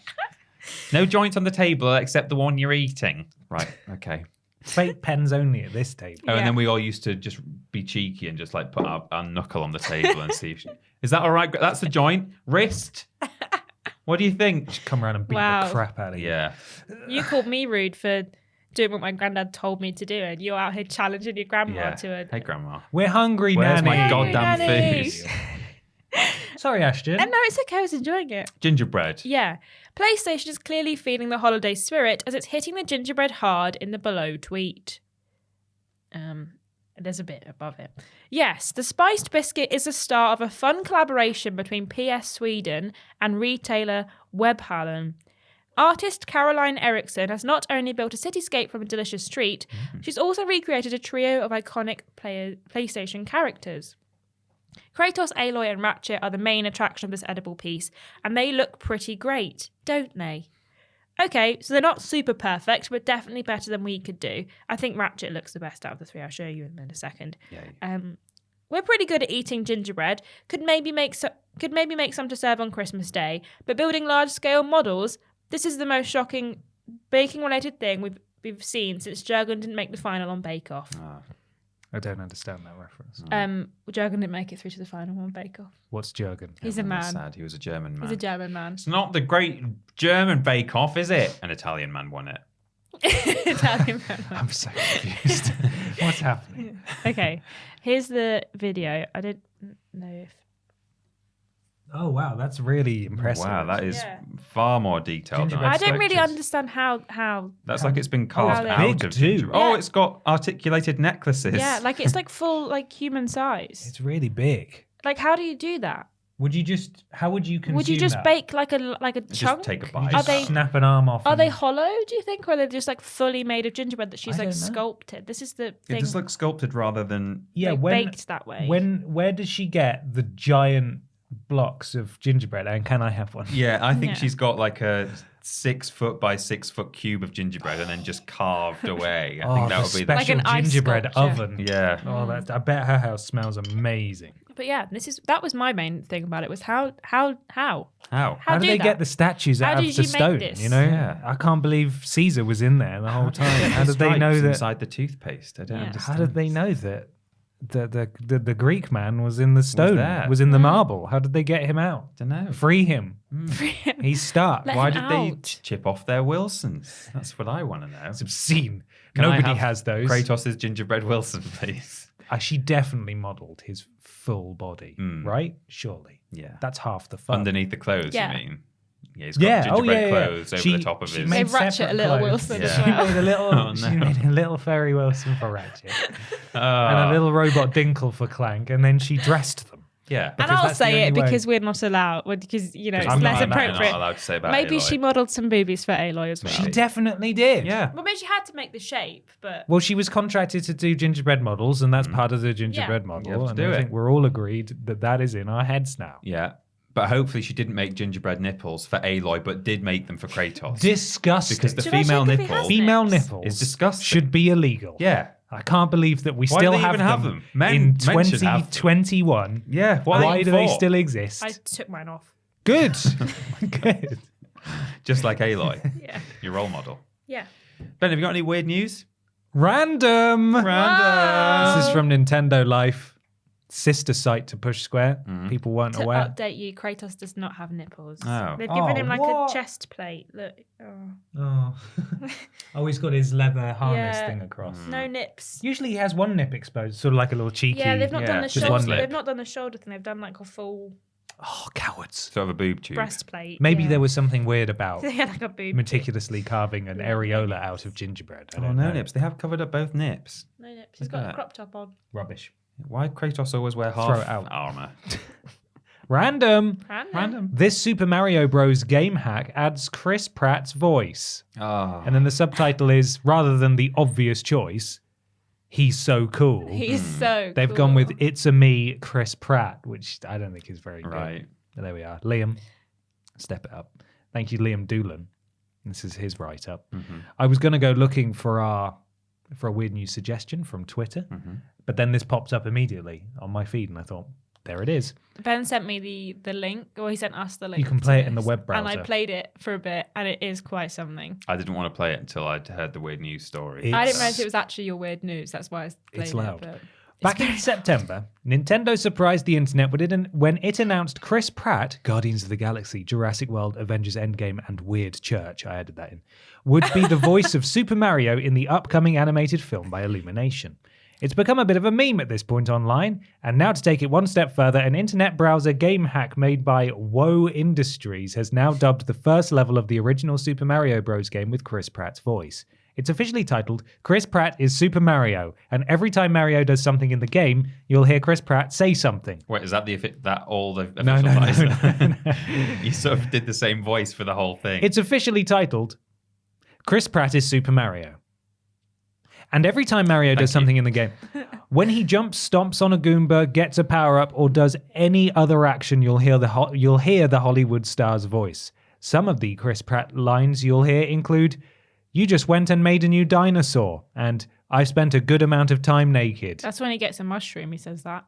No joints on the table except the one you're eating. Right. Okay. Fake pens only at this table. Oh, Yeah. and then we all used to just be cheeky and just like put our knuckle on the table and see if is that all right? That's the joint. Wrist. What do you think? Come around and beat Wow. the crap out of you. Yeah. You called me rude for doing what my granddad told me to do, and you're out here challenging your grandma Yeah. to a. Hey, grandma. We're hungry, Where's Nanny. my goddamn Nanny. food? Sorry, Ashton. And no, it's okay. I was enjoying it. Gingerbread. Yeah. PlayStation is clearly feeling the holiday spirit as it's hitting the gingerbread hard in the below tweet. There's a bit above it. Yes, the spiced biscuit is the start of a fun collaboration between PS Sweden and retailer Webhallen. Artist Caroline Eriksson has not only built a cityscape from a delicious treat, she's also recreated a trio of iconic PlayStation characters. Kratos, Aloy, and Ratchet are the main attraction of this edible piece, and they look pretty great, don't they? Okay, so they're not super perfect, but definitely better than we could do. I think Ratchet looks the best out of the three. I'll show you in a second. Yeah. We're pretty good at eating gingerbread. Could maybe make some to serve on Christmas Day, but building large-scale models, this is the most shocking baking-related thing we've seen since Jurgen didn't make the final on Bake Off. I don't understand that reference. Jurgen didn't make it through to the final on Bake Off. What's Jurgen? He's a Everyone was man. sad. He was a German man. He's a German man. It's not the great German Bake Off, is it? An Italian man won it. Italian man. I'm so confused. What's happening? Okay, here's the video. I didn't know if. Oh, wow. That's really impressive. Wow, that is Yeah. far more detailed than Gingerbread I I don't really sculptures. understand how. That's like it's been carved it's out big of too. gingerbread. Oh, Yeah. it's got articulated necklaces. Yeah, like it's like full like human size. It's really big. Like how do you do that? How would you consume Would you just that? bake like a Just chunk? take a You bite. just Are they- snap an arm off. Are they and- hollow? Do you think, or are they just like fully made of gingerbread that she's I like don't know. sculpted? This is the It thing. just looks sculpted rather than. Yeah, like, when, baked that way. where does she get the giant blocks of gingerbread? And can I have one? Yeah, I think Yeah. she's got like a 6 foot by 6 foot cube of gingerbread and then just carved away. I think that would be the. Like special an ice gingerbread sculpture. oven. Yeah. Oh, I bet her house smells amazing. But yeah, that was my main thing about it was how How? How How do do they that? get the statues How out did of the you make stone? this? You know, Yeah. I can't believe Caesar was in there the whole time. How did they Stripes know that? inside the toothpaste? I don't Yeah. understand. How did they know that the Greek man was in the stone, there. was in the marble? How did they get him out? Don't know. Free him. He's stuck. Let Why him did they out. chip off their Wilsons? That's what I want to know. It's obscene. Can I Nobody have has those. Kratos's gingerbread Wilson, please. She definitely modelled his full body, right? Surely. Yeah. That's half the fun. Underneath the clothes, Yeah. you mean? Yeah, he's got Yeah, gingerbread clothes over the top of she his. made Gave Ratchet separate a little clothes. Wilson as She well. made a little. Oh, no. She made a little fairy Wilson for Ratchet and Ah, a little robot Dinkle for Clank, and then she dressed them. Yeah. And Because I'll that's the say it only way. because we're not allowed, because you know it's I'm less not appropriate. allowed to say about Maybe Aloy. she modelled some boobies for Aloy as well. She definitely did. Yeah. Well, maybe she had to make the shape, but Well, she was contracted to do gingerbread models, and that's part of the gingerbread Yeah. model. You have to And do I it. think we're all agreed that that is in our heads now. Yeah. But hopefully she didn't make gingerbread nipples for Aloy, but did make them for Kratos. Disgusting. Because the Should I female check if he nipple has female nips? nipples is disgusting. should be illegal. Yeah. I can't believe that we Why still do they have even have them? Men in should have them. 2021. Yeah. What are Why do they for? still exist? I took mine off. Good. Good. Just like Aloy, Yeah. your role model. Yeah. Ben, have you got any weird news? Random. Random. This is from Nintendo Life. Sister site to Push Square. Mm-hmm. People weren't To aware. update you, Kratos does not have nipples. Oh. They've given Oh, him like what? a chest plate. Look. Oh. Oh. Oh, he's got his leather harness Yeah. thing across. No nips. Usually he has one nip exposed, sort of like a little cheeky. Yeah, they've not yeah, done the just shoulder. one lip. They've not done the shoulder thing. They've done like a full Oh, cowards. Sort of a boob tube. breastplate. Maybe yeah. there was something weird about They had like a boob. meticulously carving an areola out of gingerbread. I Oh, don't no know. nips. They have covered up both nips. No nips. He's Look got at a that. crop top on. Rubbish. Why Kratos always wear Throw half it out. armor? Random. Random. This Super Mario Bros. Game hack adds Chris Pratt's voice. Oh. And then the subtitle is, rather than the obvious choice, he's so cool. He's so They've cool. gone with It's a Me, Chris Pratt, which I don't think is very good. Right. But there we are. Liam, step it up. Thank you, Liam Doolan. This is his write-up. I was going to go looking for a weird news suggestion from Twitter, but then this popped up immediately on my feed, and I thought, there it is. Ben sent me the link, or he sent us the link. You can play it in the web browser. And I played it for a bit, and it is quite something. I didn't want to play it until I'd heard the weird news story. I didn't realize it was actually your weird news. That's why I played It's loud. it. Back in September, Nintendo surprised the internet when it announced Chris Pratt, Guardians of the Galaxy, Jurassic World, Avengers Endgame, and Weird Church, I added that in, would be the voice of Super Mario in the upcoming animated film by Illumination. It's become a bit of a meme at this point online, and now to take it one step further, an internet browser game hack made by Woe Industries has now dubbed the first level of the original Super Mario Bros. Game with Chris Pratt's voice. It's officially titled Chris Pratt is Super Mario, and every time Mario does something in the game, you'll hear Chris Pratt say something. Wait, is that all the official No. You sort of did the same voice for the whole thing. It's officially titled Chris Pratt is Super Mario. And every time Mario does something in the game, when he jumps, stomps on a Goomba, gets a power-up, or does any other action, you'll hear the Hollywood star's voice. Some of the Chris Pratt lines you'll hear include, "You just went and made a new dinosaur," and "I spent a good amount of time naked." That's when he gets a mushroom, he says that.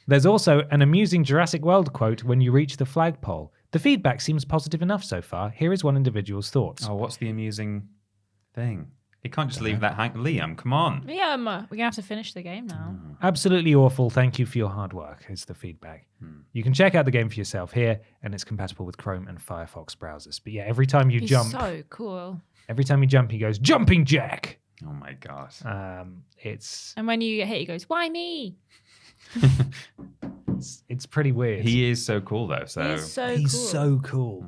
There's also an amusing Jurassic World quote when you reach the flagpole. The feedback seems positive enough so far. Here is one individual's thoughts. Oh, what's the amusing thing? You can't just leave that hang. Liam, come on. Yeah, we're going to have to finish the game now. Absolutely awful. Thank you for your hard work, is the feedback. You can check out the game for yourself here, and it's compatible with Chrome and Firefox browsers. But yeah, every time you He's jump, so cool. every time you jump, he goes, "Jumping Jack!" Oh my god. It's And when you get hit, he goes, "Why me?" it's pretty weird. He is so cool though. So He's so He's cool. so cool.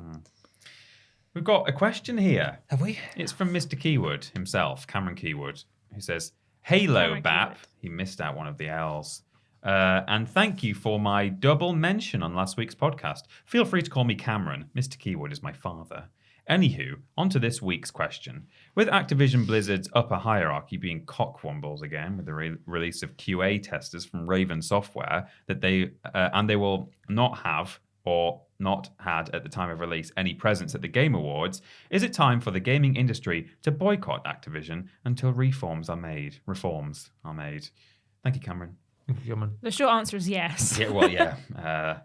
we've got a question here. Have we? It's from Mr. Keywood himself, Cameron Keywood, who says, "Halo Cameron Bap." Keywood. He missed out one of the L's. And thank you for my double mention on last week's podcast. Feel free to call me Cameron. Mr. Keywood is my father. Anywho, on to this week's question. With Activision Blizzard's upper hierarchy being cockwombles again with the release of QA testers from Raven Software that they will not have or not had at the time of release any presence at the Game Awards, is it time for the gaming industry to boycott Activision until reforms are made? Thank you, Cameron. The short answer is yes. Yeah, well, yeah.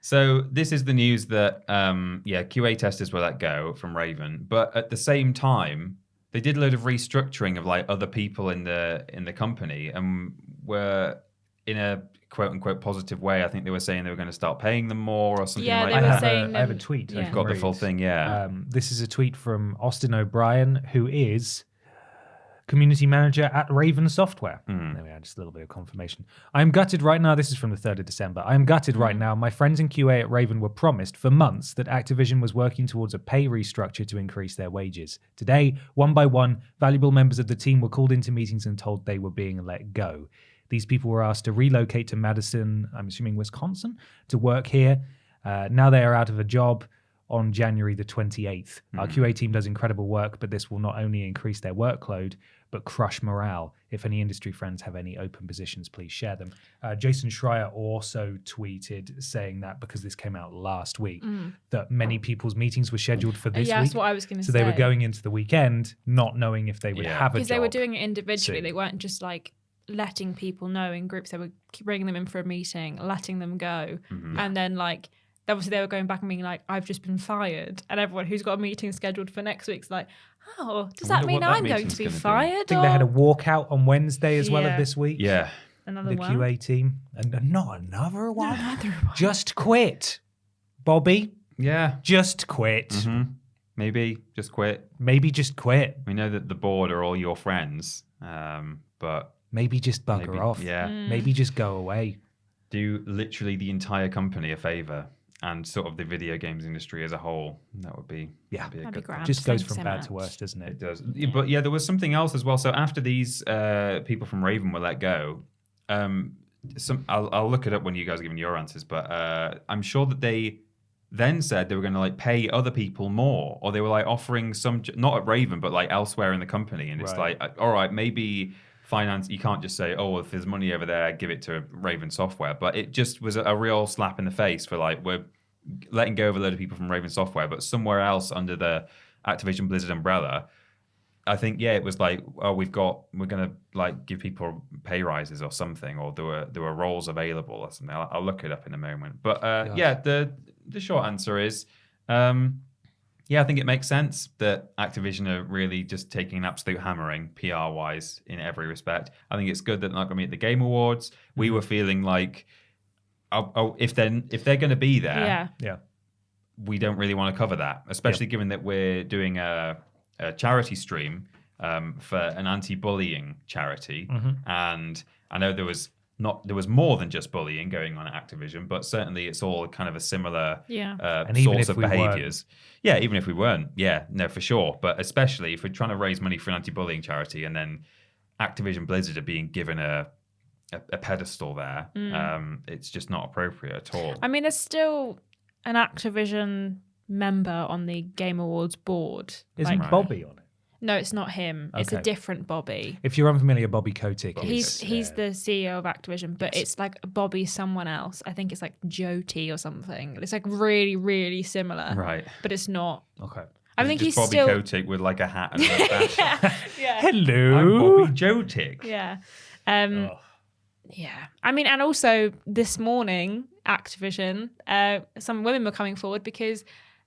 So this is the news that QA testers were let go from Raven, but at the same time they did a load of restructuring of like other people in the company and were in a quote unquote positive way. I think they were saying they were going to start paying them more or something like they that. were saying I have a tweet. yeah. I can Got the read. full thing, yeah. This is a tweet from Austin O'Brien, who is community manager at Raven Software. There we are, just a little bit of confirmation. I'm gutted right now. This is from the 3rd of December. I'm gutted right now. My friends in QA at Raven were promised for months that Activision was working towards a pay restructure to increase their wages. Today, one by one, valuable members of the team were called into meetings and told they were being let go. These people were asked to relocate to Madison, I'm assuming Wisconsin, to work here. Now they are out of a job on January the 28th. Our QA team does incredible work, but this will not only increase their workload, but crush morale. If any industry friends have any open positions, please share them. Jason Schreier also tweeted saying that because this came out last week, that many people's meetings were scheduled for this Yeah, week. that's what I was going to say. So they were going into the weekend not knowing if they would have a job. Because they were doing it individually. soon. They weren't just like letting people know in groups. They were bringing them in for a meeting, letting them go. And then like, obviously they were going back and being like, "I've just been fired." And everyone who's got a meeting scheduled for next week's like, "Oh, does that wonder mean what that I'm going meeting's to be gonna be." fired?" I think they had a walkout on Wednesday as well Yeah. of this week. Yeah. Another The one. QA team. And not another one. Another one. Just quit. Bobby, Yeah. just quit. Maybe just quit. Maybe just quit. We know that the board are all your friends, but Maybe just bugger maybe, off. yeah, Maybe just go away. do literally the entire company a favor and sort of the video games industry as a whole. That would be Yeah. a That'd be good grand. thing. Just goes Same from bad amount. to worse, doesn't It it? does. But yeah, there was something else as well. So after these people from Raven were let go, I'll look it up when you guys are giving your answers, but I'm sure that they then said they were going to like pay other people more, or they were like offering some, not at Raven, but like elsewhere in the company. And it's like, all right, maybe finance, you can't just say, oh, if there's money over there, give it to Raven Software. But it just was a real slap in the face for like, we're letting go of a load of people from Raven Software, but somewhere else under the Activision Blizzard umbrella, I think, it was like, oh, we're going to like give people pay rises or something, or there were roles available or something. I'll look it up in a moment. But the short answer is, I think it makes sense that Activision are really just taking an absolute hammering PR-wise in every respect. I think it's good that they're not going to be at the Game Awards. We were feeling like, if they're going to be there, we don't really want to cover that, especially given that we're doing a charity stream for an anti-bullying charity, and I know there was more than just bullying going on at Activision, but certainly it's all kind of a similar sorts of behaviors. Yeah, even if we weren't, for sure. But especially if we're trying to raise money for an anti-bullying charity, and then Activision Blizzard are being given a pedestal there, it's just not appropriate at all. I mean, there's still an Activision member on the Game Awards board. Isn't Bobby on it? No, it's not him. It's a different Bobby. If you're unfamiliar, Bobby Kotick he's the CEO of Activision, but it's like Bobby someone else. I think it's like Joe T or something. It's like really, really similar. Right. But it's not. Okay. I think he's Bobby still... Kotick with like a hat and a mustache. Hello. I'm Bobby Joe Tick. Yeah. Yeah. I mean, and also this morning, Activision, some women were coming forward because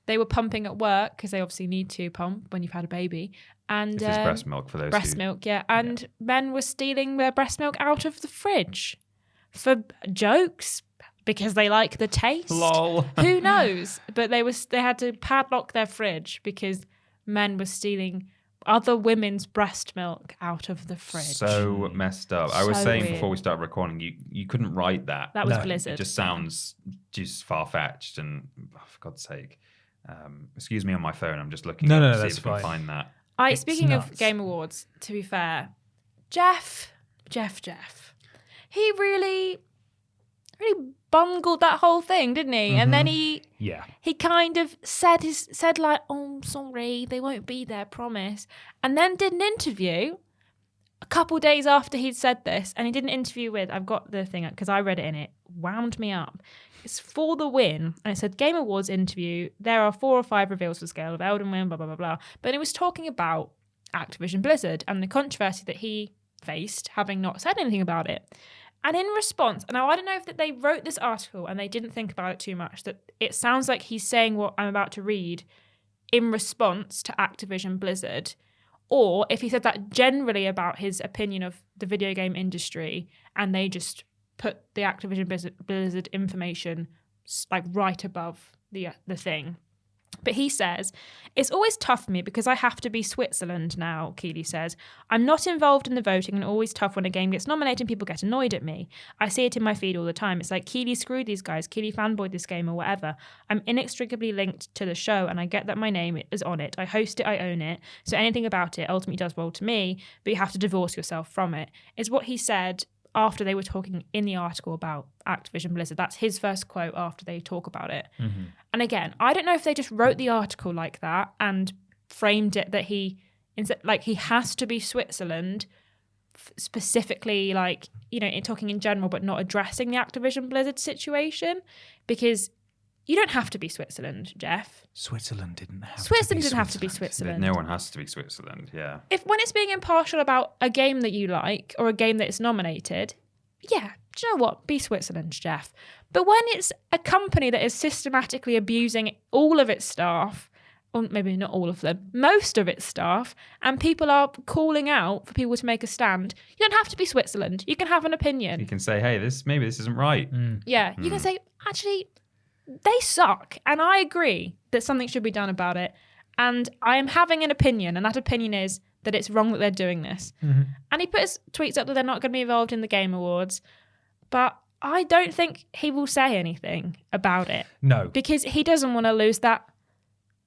they were pumping at work, because they obviously need to pump when you've had a baby. And it's breast milk for those breast milk, and men were stealing their breast milk out of the fridge for jokes because they like the taste. Lol. Who knows? But they had to padlock their fridge because men were stealing other women's breast milk out of the fridge. So messed up. I was So saying weird. before we started recording, you couldn't write that. That was Blizzard. It just sounds just far-fetched, and for God's sake. Excuse me on my phone. I'm just looking No, to see that's if I can fine. find that. Speaking nuts. of Game Awards, to be fair, Jeff, he really bungled that whole thing, didn't he? And then he kind of said like, oh, I'm sorry, they won't be there, promise. And then did an interview a couple days after he'd said this, and he did an interview with, I've got the thing because I read it and it wound me up. It's For the Win, and it said Game Awards interview. There are 4 or 5 reveals for scale of Elden Ring, blah, blah, blah, blah. But it was talking about Activision Blizzard and the controversy that he faced, having not said anything about it. And in response, now I don't know if that they wrote this article and they didn't think about it too much, that it sounds like he's saying what I'm about to read in response to Activision Blizzard, or if he said that generally about his opinion of the video game industry and they just put the Activision Blizzard information like right above the thing. But he says, it's always tough for me because I have to be Switzerland now, Keeley says. I'm not involved in the voting and always tough when a game gets nominated and people get annoyed at me. I see it in my feed all the time. It's like, Keeley screwed these guys, Keeley fanboyed this game or whatever. I'm inextricably linked to the show and I get that my name is on it. I host it, I own it. So anything about it ultimately does well to me, but you have to divorce yourself from it. Is what he said after they were talking in the article about Activision Blizzard. That's his first quote after they talk about it. Mm-hmm. And again, I don't know if they just wrote the article like that and framed it that he has to be Switzerland, specifically talking in general, but not addressing the Activision Blizzard situation, because you don't have to be Switzerland, Jeff. Switzerland didn't have to be Switzerland. No one has to be Switzerland, yeah. When it's being impartial about a game that you like or a game that is nominated, yeah, do you know what? Be Switzerland, Jeff. But when it's a company that is systematically abusing all of its staff, or maybe not all of them, most of its staff, and people are calling out for people to make a stand, you don't have to be Switzerland. You can have an opinion. You can say, hey, maybe this isn't right. Yeah, you can say, actually, they suck, and I agree that something should be done about it, and I am having an opinion, and that opinion is that it's wrong that they're doing this. Mm-hmm. And he put his tweets up that they're not going to be involved in the Game Awards, but I don't think he will say anything about it. No. Because he doesn't want to lose that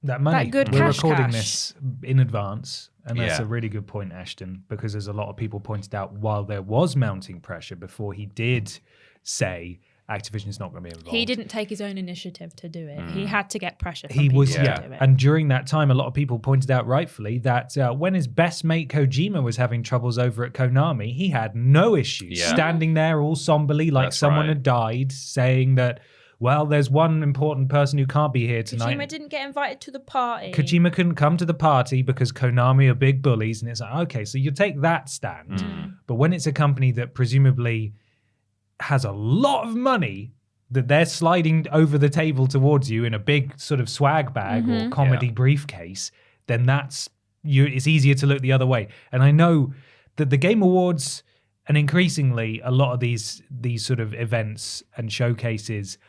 that money. That good We're cash recording cash. this in advance, and that's Yeah. a really good point, Ashton, because as a lot of people pointed out, while there was mounting pressure before he did say Activision's not going to be involved. He didn't take his own initiative to do it. Mm. He had to get pressure from He people was, to yeah. do it. And during that time, a lot of people pointed out rightfully that when his best mate Kojima was having troubles over at Konami, he had no issues Yeah. standing there all somberly like That's someone right. had died, saying that, well, there's one important person who can't be here tonight. Kojima didn't get invited to the party. Kojima couldn't come to the party because Konami are big bullies. And it's like, okay, so you take that stand. Mm. But when it's a company that presumably has a lot of money that they're sliding over the table towards you in a big sort of swag bag or comedy briefcase, then it's easier to look the other way. And I know that the Game Awards and increasingly a lot of these sort of events and showcases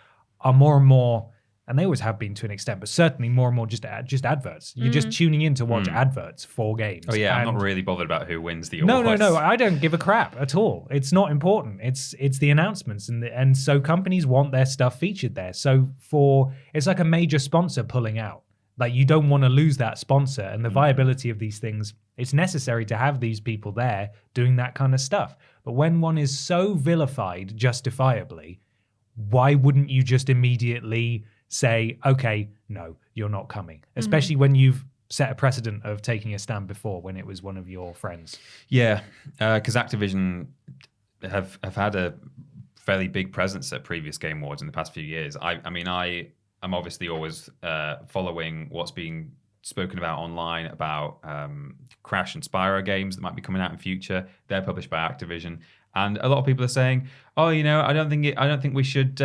are more and more, and they always have been to an extent, but certainly more and more just adverts. You're just tuning in to watch adverts for games. Oh yeah, I'm And not really bothered about who wins the no, awards. no. I don't give a crap at all. It's not important. It's the announcements, and so companies want their stuff featured there. So it's like a major sponsor pulling out. Like you don't want to lose that sponsor, and the viability of these things. It's necessary to have these people there doing that kind of stuff. But when one is so vilified, justifiably, why wouldn't you just immediately say, okay, no, you're not coming? Especially when you've set a precedent of taking a stand before when it was one of your friends. Yeah, because Activision have had a fairly big presence at previous Game Awards in the past few years. I'm obviously always following what's being spoken about online about Crash and Spyro games that might be coming out in future. They're published by Activision, and a lot of people are saying, "Oh, I don't think we should."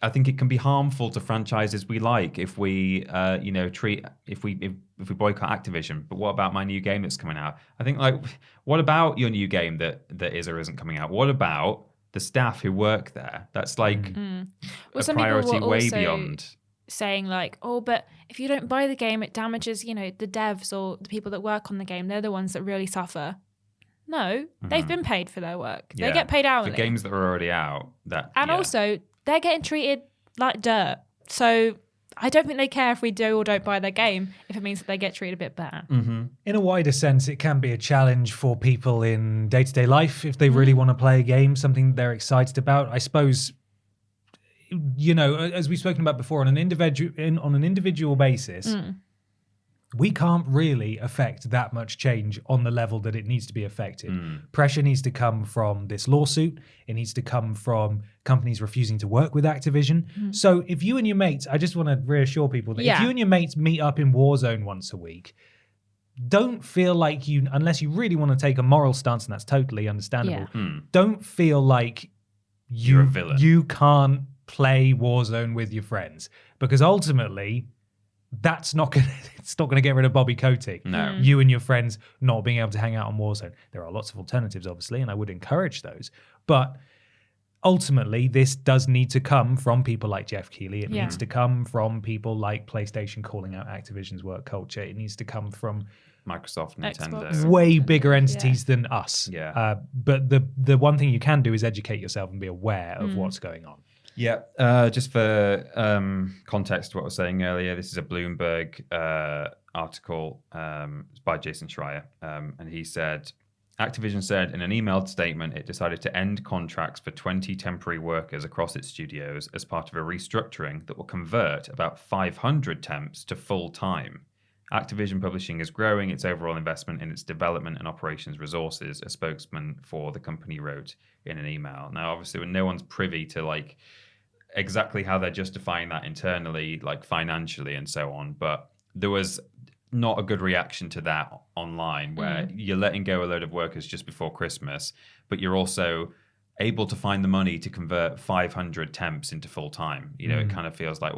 I think it can be harmful to franchises we like if we, if we boycott Activision. But what about my new game that's coming out? I think, like, what about your new game that is or isn't coming out? What about the staff who work there? That's like a some people priority were way also beyond. saying like, oh, but if you don't buy the game, it damages, the devs or the people that work on the game. They're the ones that really suffer. No, they've been paid for their work. They get paid hourly. The games that are already out. Also, they're getting treated like dirt. So I don't think they care if we do or don't buy their game if it means that they get treated a bit better. In a wider sense, it can be a challenge for people in day-to-day life if they really want to play a game, something they're excited about. I suppose, as we've spoken about before, on an individual basis, we can't really affect that much change on the level that it needs to be affected. Pressure needs to come from this lawsuit. It needs to come from companies refusing to work with Activision. So if you and your mates, I just want to reassure people that if you and your mates meet up in Warzone once a week, don't feel like unless you really want to take a moral stance, and that's totally understandable, don't feel like You're a villain. You can't play Warzone with your friends, because ultimately it's not gonna get rid of Bobby Kotick. No. You and your friends not being able to hang out on Warzone. There are lots of alternatives, obviously, and I would encourage those. But ultimately, this does need to come from people like Jeff Keighley. It needs to come from people like PlayStation calling out Activision's work culture. It needs to come from Microsoft, Xbox. Nintendo. way bigger entities than us. Yeah. But the one thing you can do is educate yourself and be aware of what's going on. Yeah, just for context to what I was saying earlier, this is a Bloomberg article by Jason Schreier, and he said, Activision said in an emailed statement it decided to end contracts for 20 temporary workers across its studios as part of a restructuring that will convert about 500 temps to full-time. Activision Publishing is growing its overall investment in its development and operations resources, a spokesman for the company wrote in an email. Now, obviously, when no one's privy to exactly how they're justifying that internally, financially and so on, but there was not a good reaction to that online where you're letting go a load of workers just before Christmas, but you're also able to find the money to convert 500 temps into full-time. It kind of feels like,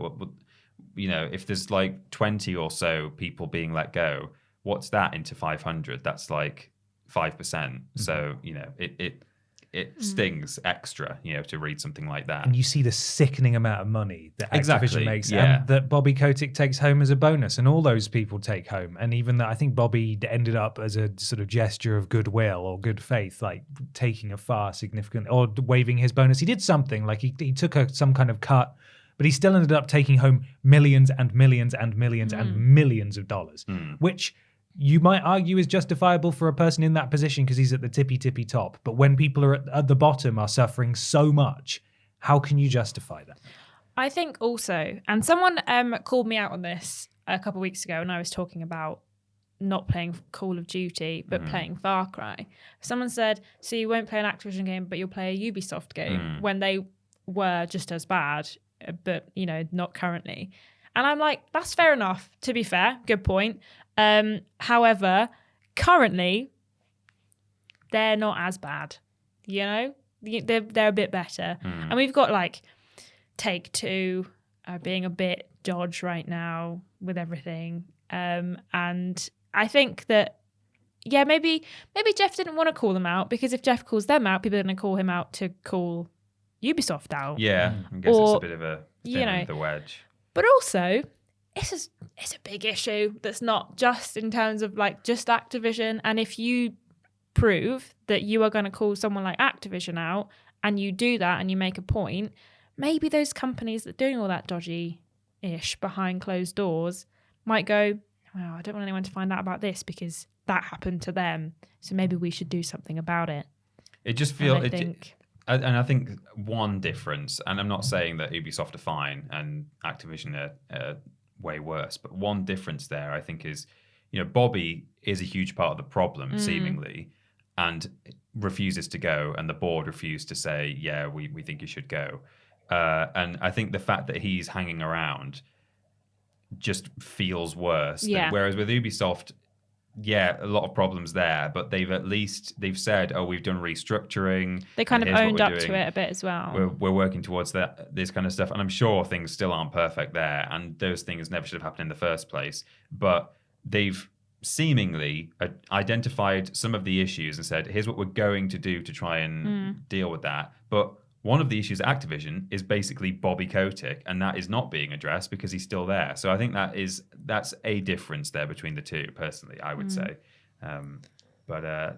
if there's 20 or so people being let go, what's that into 500? That's 5%. So, it stings extra, to read something like that. And you see the sickening amount of money that Activision Exactly, makes yeah. and that Bobby Kotick takes home as a bonus, and all those people take home. And even that, I think Bobby ended up as a sort of gesture of goodwill or good faith, taking a far significant, or waiving his bonus. He did something, he took some kind of cut but he still ended up taking home millions and millions and millions and millions of dollars, which you might argue is justifiable for a person in that position because he's at the tippy top. But when people are at the bottom are suffering so much, how can you justify that? I think also, and someone called me out on this a couple of weeks ago when I was talking about not playing Call of Duty, but playing Far Cry. Someone said, so you won't play an Activision game, but you'll play a Ubisoft game when they were just as bad, but, you know, not currently. And I'm like, that's fair enough, to be fair. Good point. However, currently, they're not as bad, you know? They're a bit better. And we've got, like, Take-Two being a bit dodge right now with everything. And I think that, yeah, maybe Jeff didn't want to call them out, because if Jeff calls them out, people are going to call him out to call Ubisoft out. Yeah, I guess it's a bit of a thin of the wedge. But also, it's a big issue that's not just in terms of like just Activision. And if you prove that you are going to call someone like Activision out, and you do that and you make a point, maybe those companies that are doing all that dodgy-ish behind closed doors might go, well, I don't want anyone to find out about this because that happened to them. So maybe we should do something about it. It just feels... And I think one difference, and I'm not saying that Ubisoft are fine and Activision are way worse, but one difference there, I think, is, you know, Bobby is a huge part of the problem, seemingly, and refuses to go, and the board refused to say, yeah, we think you should go. And I think the fact that he's hanging around just feels worse. Yeah. Whereas with Ubisoft, yeah, a lot of problems there, but they've said, oh, we've done restructuring. They kind of owned up to it a bit as well. We're working towards this kind of stuff, and I'm sure things still aren't perfect there, and those things never should have happened in the first place. But they've seemingly identified some of the issues and said, here's what we're going to do to try and deal with that. But one of the issues at Activision is basically Bobby Kotick, and that is not being addressed because he's still there. So I think that's a difference there between the two, personally, I would say. But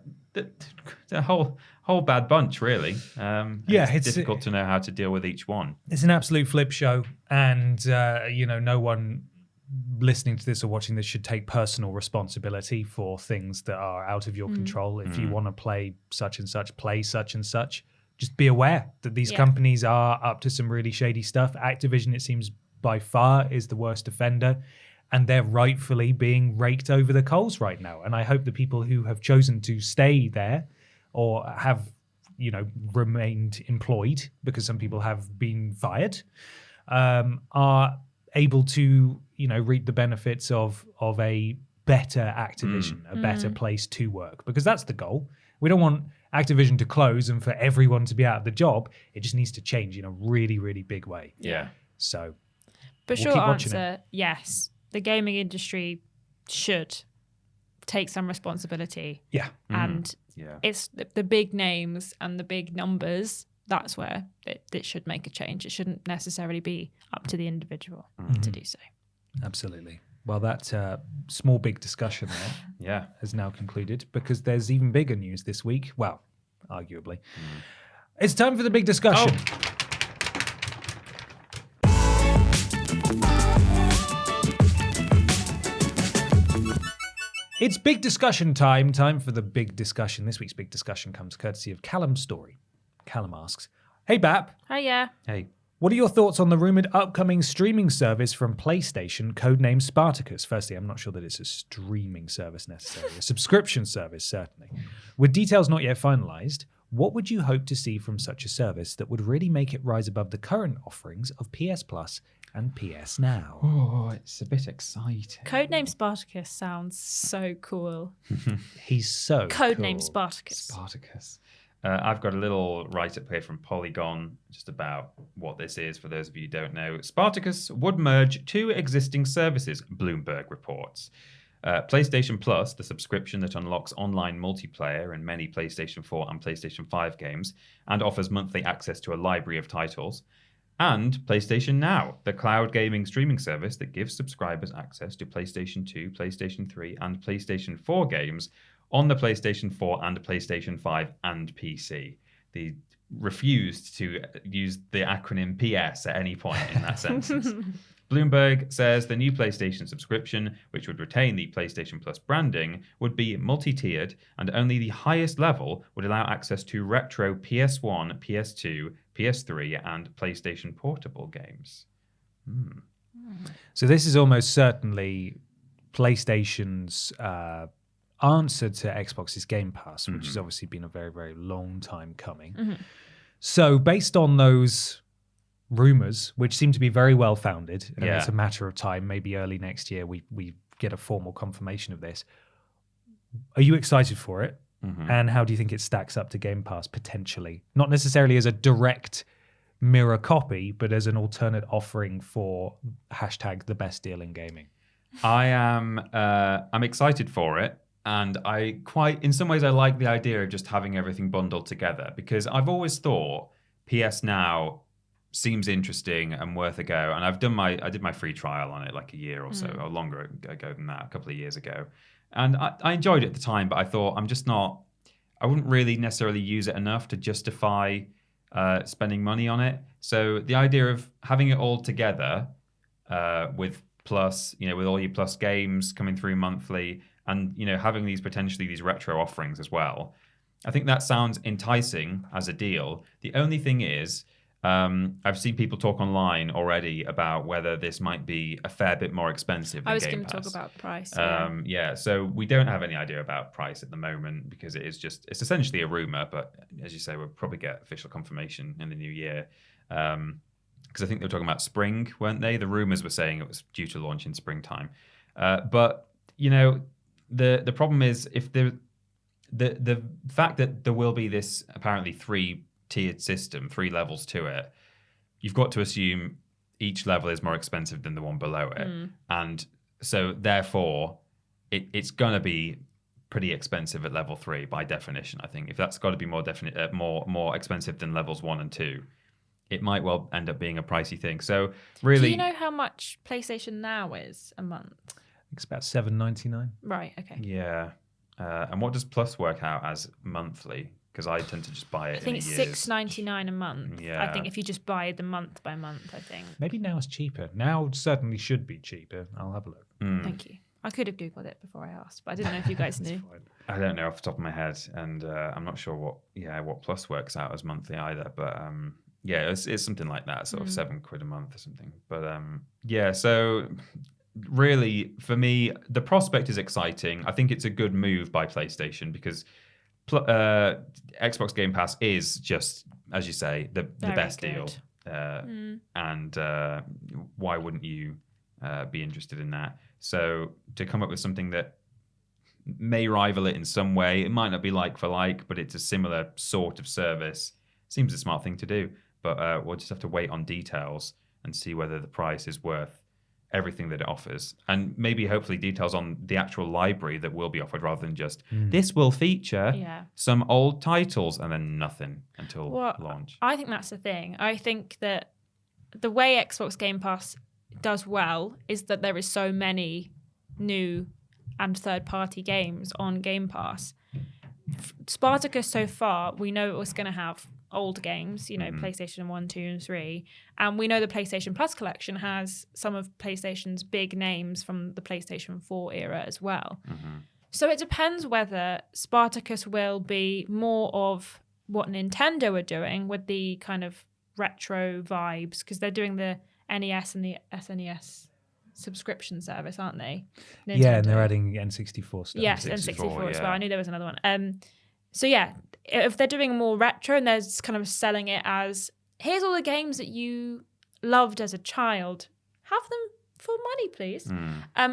the whole bad bunch, really. It's difficult to know how to deal with each one. It's an absolute flip show, and no one listening to this or watching this should take personal responsibility for things that are out of your control. If you want to play such and such, play such and such. Just be aware that these companies are up to some really shady stuff. Activision, it seems, by far is the worst offender, and they're rightfully being raked over the coals right now. And I hope the people who have chosen to stay there or have, remained employed, because some people have been fired, are able to, reap the benefits of a better Activision, a better place to work, because that's the goal. We don't want Activision to close and for everyone to be out of the job. It just needs to change in a really, really big way. Yeah. So, but short answer, yes, the gaming industry should take some responsibility. Yeah. And it's the big names and the big numbers. That's where it should make a change. It shouldn't necessarily be up to the individual to do so. Absolutely. Well, that small, big discussion there has now concluded, because there's even bigger news this week. Well, arguably. It's time for the big discussion. It's big discussion time. Time for the big discussion. This week's big discussion comes courtesy of Callum's story. Callum asks, hey, Bap. Hiya. Hey. What are your thoughts on the rumoured upcoming streaming service from PlayStation, codenamed Spartacus? Firstly, I'm not sure that it's a streaming service necessarily, a subscription service, certainly. With details not yet finalised, what would you hope to see from such a service that would really make it rise above the current offerings of PS Plus and PS Now? Oh, it's a bit exciting. Codename Spartacus sounds so cool. He's so Codename cool. Spartacus. Spartacus. I've got a little write-up here from Polygon just about what this is, for those of you who don't know. Spartacus would merge two existing services, Bloomberg reports. PlayStation Plus, the subscription that unlocks online multiplayer in many PlayStation 4 and PlayStation 5 games and offers monthly access to a library of titles. And PlayStation Now, the cloud gaming streaming service that gives subscribers access to PlayStation 2, PlayStation 3 and PlayStation 4 games on the PlayStation 4 and PlayStation 5 and PC. The refused to use the acronym PS at any point in that sentence. Bloomberg says the new PlayStation subscription, which would retain the PlayStation Plus branding, would be multi-tiered, and only the highest level would allow access to retro PS1, PS2, PS3, and PlayStation Portable games. So this is almost certainly PlayStation's answer to Xbox's Game Pass, which has obviously been a very, very long time coming. So based on those rumors, which seem to be very well founded, and it's a matter of time, maybe early next year we get a formal confirmation of this. Are you excited for it? And how do you think it stacks up to Game Pass potentially? Not necessarily as a direct mirror copy, but as an alternate offering for # the best deal in gaming. I'm excited for it. And in some ways, I like the idea of just having everything bundled together, because I've always thought PS Now seems interesting and worth a go. And I did my free trial on it like a year or so, or longer ago than that, a couple of years ago. And I enjoyed it at the time, but I thought I wouldn't really necessarily use it enough to justify spending money on it. So the idea of having it all together with Plus, with all your Plus games coming through monthly, and having these retro offerings as well, I think that sounds enticing as a deal. The only thing is, I've seen people talk online already about whether this might be a fair bit more expensive than Game Pass. I was going to talk about price. So we don't have any idea about price at the moment, because it's essentially a rumor, but as you say, we'll probably get official confirmation in the new year. Because I think they were talking about spring, weren't they? The rumors were saying it was due to launch in springtime. But the problem is, if the fact that there will be this apparently 3-tiered system, 3 levels to it, you've got to assume each level is more expensive than the one below it. And so therefore it's going to be pretty expensive at level 3 by definition. I think if that's got to be more expensive than levels 1 and 2, it might well end up being a pricey thing. So really, do you know how much PlayStation Now is a month? It's about $7.99. Right. Okay. Yeah. And what does Plus work out as monthly? Because I tend to just buy it. I think it's $6.99 a month. Yeah. I think if you just buy the month by month, I think. Maybe now it's cheaper. Now certainly should be cheaper. I'll have a look. Thank you. I could have Googled it before I asked, but I didn't know if you guys knew. I don't know off the top of my head, and I'm not sure what Plus works out as monthly either. But it's something like that, sort of £7 a month or something. But so really, for me, the prospect is exciting. I think it's a good move by PlayStation, because Xbox Game Pass is just, as you say, the best deal. And why wouldn't you be interested in that? So to come up with something that may rival it in some way, it might not be like for like, but it's a similar sort of service, seems a smart thing to do. But we'll just have to wait on details and see whether the price is worth everything that it offers, and maybe hopefully details on the actual library that will be offered, rather than just this will feature some old titles and then nothing until launch. I think that's the thing. I think that the way Xbox Game Pass does well is that there is so many new and third-party games on Game Pass. Spartacus, so far, we know it was going to have old games, PlayStation 1, 2, and 3. And we know the PlayStation Plus collection has some of PlayStation's big names from the PlayStation 4 era as well. So it depends whether Spartacus will be more of what Nintendo are doing with the kind of retro vibes, because they're doing the NES and the SNES subscription service, aren't they? Nintendo. Yeah, and they're adding N64 stuff. Yes, N64 as well. I knew there was another one. So yeah, if they're doing more retro and they're just kind of selling it as, here's all the games that you loved as a child, have them for money, please.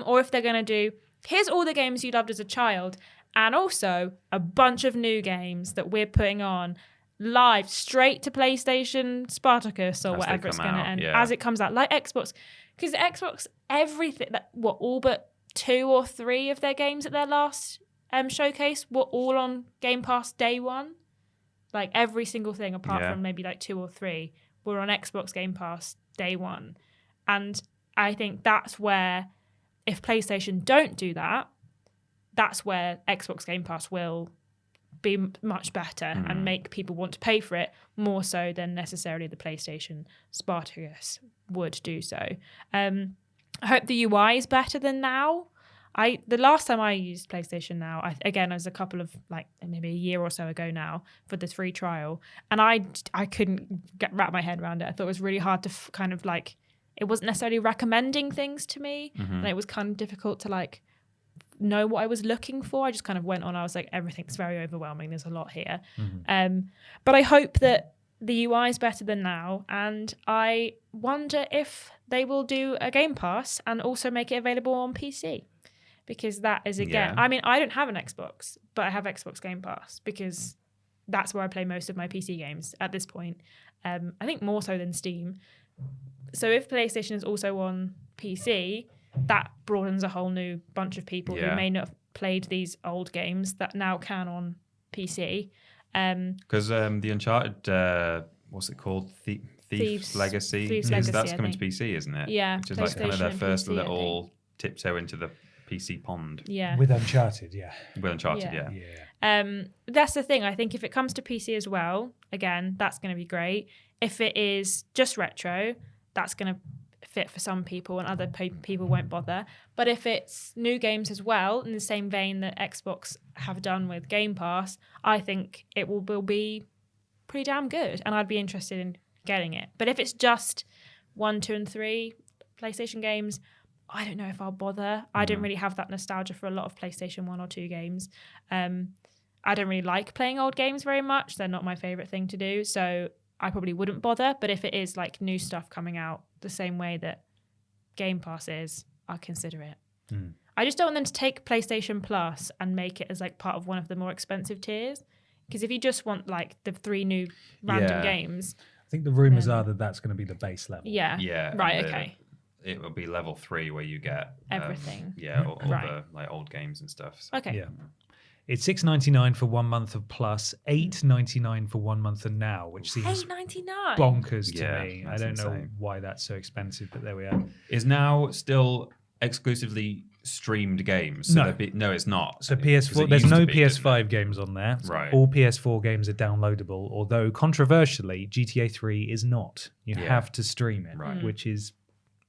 Or if they're going to do, here's all the games you loved as a child, and also a bunch of new games that we're putting on live straight to PlayStation Spartacus or whatever it's going to end as it comes out, like Xbox. Because Xbox, everything, all but 2 or 3 of their games at their last showcase were all on Game Pass day one. Like every single thing apart from maybe like 2 or 3 were on Xbox Game Pass day one. And I think that's where, if PlayStation don't do that, that's where Xbox Game Pass will be much better and make people want to pay for it more so than necessarily the PlayStation Spartacus would do so. I hope the UI is better than now. The last time I used PlayStation Now, again, it was a couple of maybe a year or so ago now for this free trial, and I couldn't wrap my head around it. I thought it was really hard to kind of it wasn't necessarily recommending things to me, and it was kind of difficult to know what I was looking for. I just kind of went on. I was like, everything's very overwhelming. There's a lot here, but I hope that the UI is better than now, and I wonder if they will do a Game Pass and also make it available on PC. Because that is, again, I mean, I don't have an Xbox, but I have Xbox Game Pass because that's where I play most of my PC games at this point. I think more so than Steam. So if PlayStation is also on PC, that broadens a whole new bunch of people who may not have played these old games that now can on PC. Because the Uncharted, what's it called? Thieves Legacy? That's coming to PC, isn't it? Yeah. Which is kind of their first PC, little tiptoe into the PC pond. Yeah. With Uncharted, yeah. That's the thing. I think if it comes to PC as well, again, that's going to be great. If it is just retro, that's going to fit for some people and other people won't bother. But if it's new games as well, in the same vein that Xbox have done with Game Pass, I think it will be pretty damn good. And I'd be interested in getting it. But if it's just 1, 2, and 3 PlayStation games, I don't know if I'll bother. I don't really have that nostalgia for a lot of PlayStation 1 or 2 games. I don't really like playing old games very much. They're not my favourite thing to do. So I probably wouldn't bother. But if it is new stuff coming out the same way that Game Pass is, I'll consider it. I just don't want them to take PlayStation Plus and make it as part of one of the more expensive tiers. Because if you just want the 3 new random games. I think the rumours are that that's going to be the base level. Yeah. Yeah. Right, okay. It will be level 3 where you get everything. All the old games and stuff. So. Okay. Yeah. It's $6.99 for 1 month of Plus, $8.99 for 1 month of Now, which seems $8.99 bonkers to me. I don't insane. know why that's so expensive, but there we are. Is Now still exclusively streamed games? So no, it's not. So PS4, there's no PS5 games on there. Right. All PS4 games are downloadable, although controversially, GTA 3 is not. You have to stream it, which is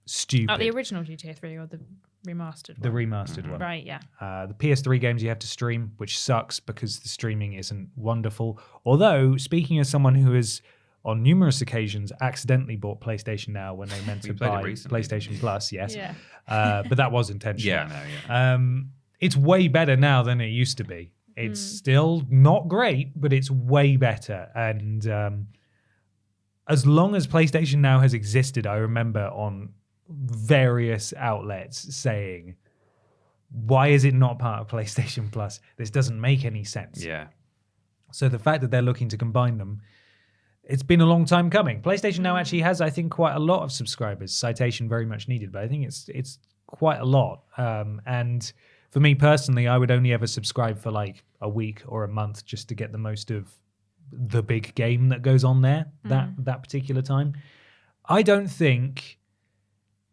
stupid. The original GTA 3 or the remastered one? The remastered one. Right, yeah. The PS3 games you have to stream, which sucks because the streaming isn't wonderful. Although, speaking as someone who has on numerous occasions accidentally bought PlayStation Now when they meant to buy PlayStation Plus, yes. Yeah. But that was intentional. Yeah. It's way better now than it used to be. It's still not great, but it's way better. And as long as PlayStation Now has existed, I remember on various outlets saying, why is it not part of PlayStation Plus? This doesn't make any sense. Yeah. So the fact that they're looking to combine them, it's been a long time coming. PlayStation Now actually has, I think, quite a lot of subscribers. Citation very much needed, but I think it's quite a lot. And for me personally, I would only ever subscribe for a week or a month just to get the most of the big game that goes on there that particular time. I don't think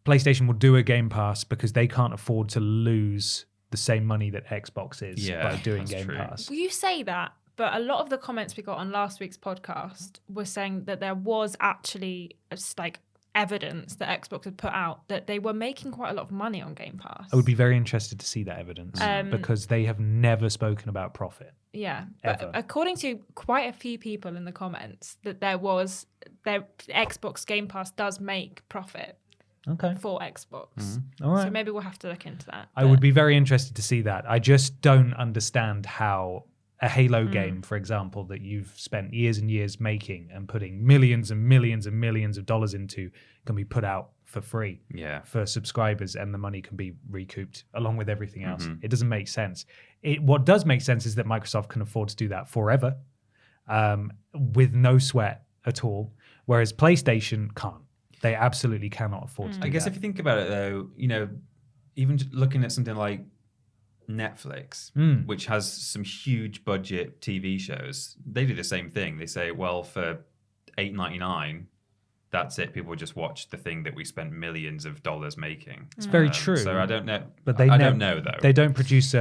PlayStation will do a Game Pass because they can't afford to lose the same money that Xbox is by doing Game Pass. Well, you say that, but a lot of the comments we got on last week's podcast were saying that there was actually evidence that Xbox had put out that they were making quite a lot of money on Game Pass. I would be very interested to see that evidence because they have never spoken about profit. Yeah, ever. But according to quite a few people in the comments, that Xbox Game Pass does make profit. Okay. For Xbox. All right. So maybe we'll have to look into that. I would be very interested to see that. I just don't understand how a Halo game, for example, that you've spent years and years making and putting millions and millions and millions of dollars into can be put out for free for subscribers and the money can be recouped along with everything else. It doesn't make sense. What does make sense is that Microsoft can afford to do that forever with no sweat at all, whereas PlayStation can't. They absolutely cannot afford to do that. I guess if you think about it, though, even looking at something like Netflix, which has some huge budget TV shows, they do the same thing. They say, well, for $8.99, that's it. People just watch the thing that we spent millions of dollars making. It's very true. So I don't know. But I don't know, though. They don't produce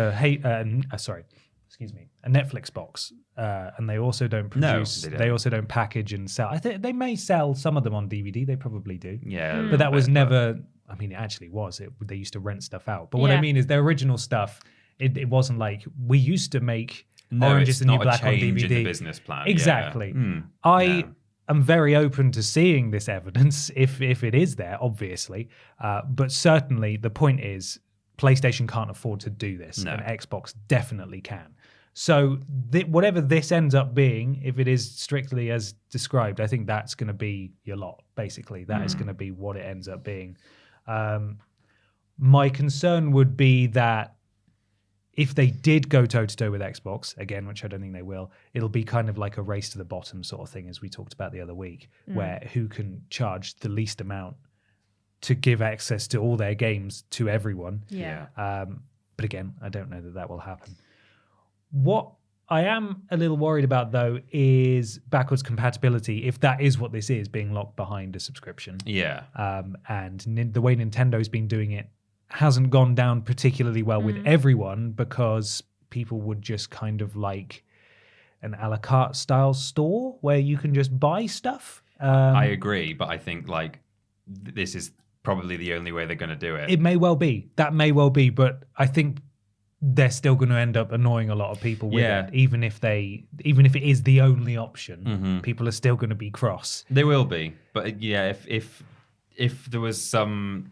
a Netflix box, and they also don't produce. they They don't. also don't package and sell. I think they may sell some of them on DVD. They probably do. Yeah, But that was never. I mean, it actually was. They used to rent stuff out. But what I Yeah. mean is their original stuff. It wasn't like we used to make No, Orange it's is the New not Black a on change DVD. in the business plan. Exactly. Yeah. Mm, I no. am very open to seeing this evidence if it is there, obviously. But certainly the point is PlayStation can't afford to do this, No. and Xbox definitely can. So whatever this ends up being, if it is strictly as described, I think that's going to be your lot, basically. That is going to be what it ends up being. My concern would be that if they did go toe-to-toe with Xbox, again, which I don't think they will, it'll be kind of like a race to the bottom sort of thing, as we talked about the other week, where who can charge the least amount to give access to all their games to everyone. Yeah. But again, I don't know that will happen. What I am a little worried about, though, is backwards compatibility, if that is what this is, being locked behind a subscription. Yeah. And the way Nintendo's been doing it hasn't gone down particularly well with everyone, because people would just kind of like an a la carte style store where you can just buy stuff. I agree, but I think like this is probably the only way they're going to do it. It may well be. That may well be, but I think they're still going to end up annoying a lot of people with Yeah. it, even if it is the only option. People are still going to be cross. They will be, but yeah, if there was some,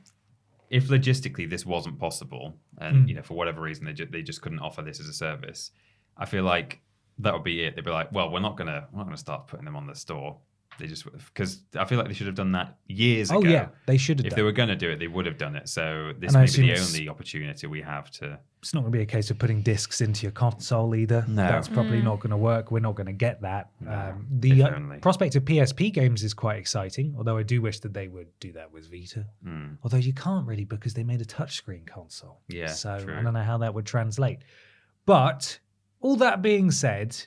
if logistically this wasn't possible, and for whatever reason they just couldn't offer this as a service, I feel like that would be it. They'd be like, well, we're not gonna start putting them on the store. They just, because I feel like they should have done that years ago. Oh yeah, they should have If done. they were going to do it, they would have done it. So this And I may assume be the it's- only opportunity we have to. It's not going to be a case of putting discs into your console either. No. That's probably not going to work. We're not going to get that. if The only. prospect of PSP games is quite exciting, although I do wish that they would do that with Vita. Although you can't really, because they made a touchscreen console. Yeah, So true. I don't know how that would translate. But all that being said,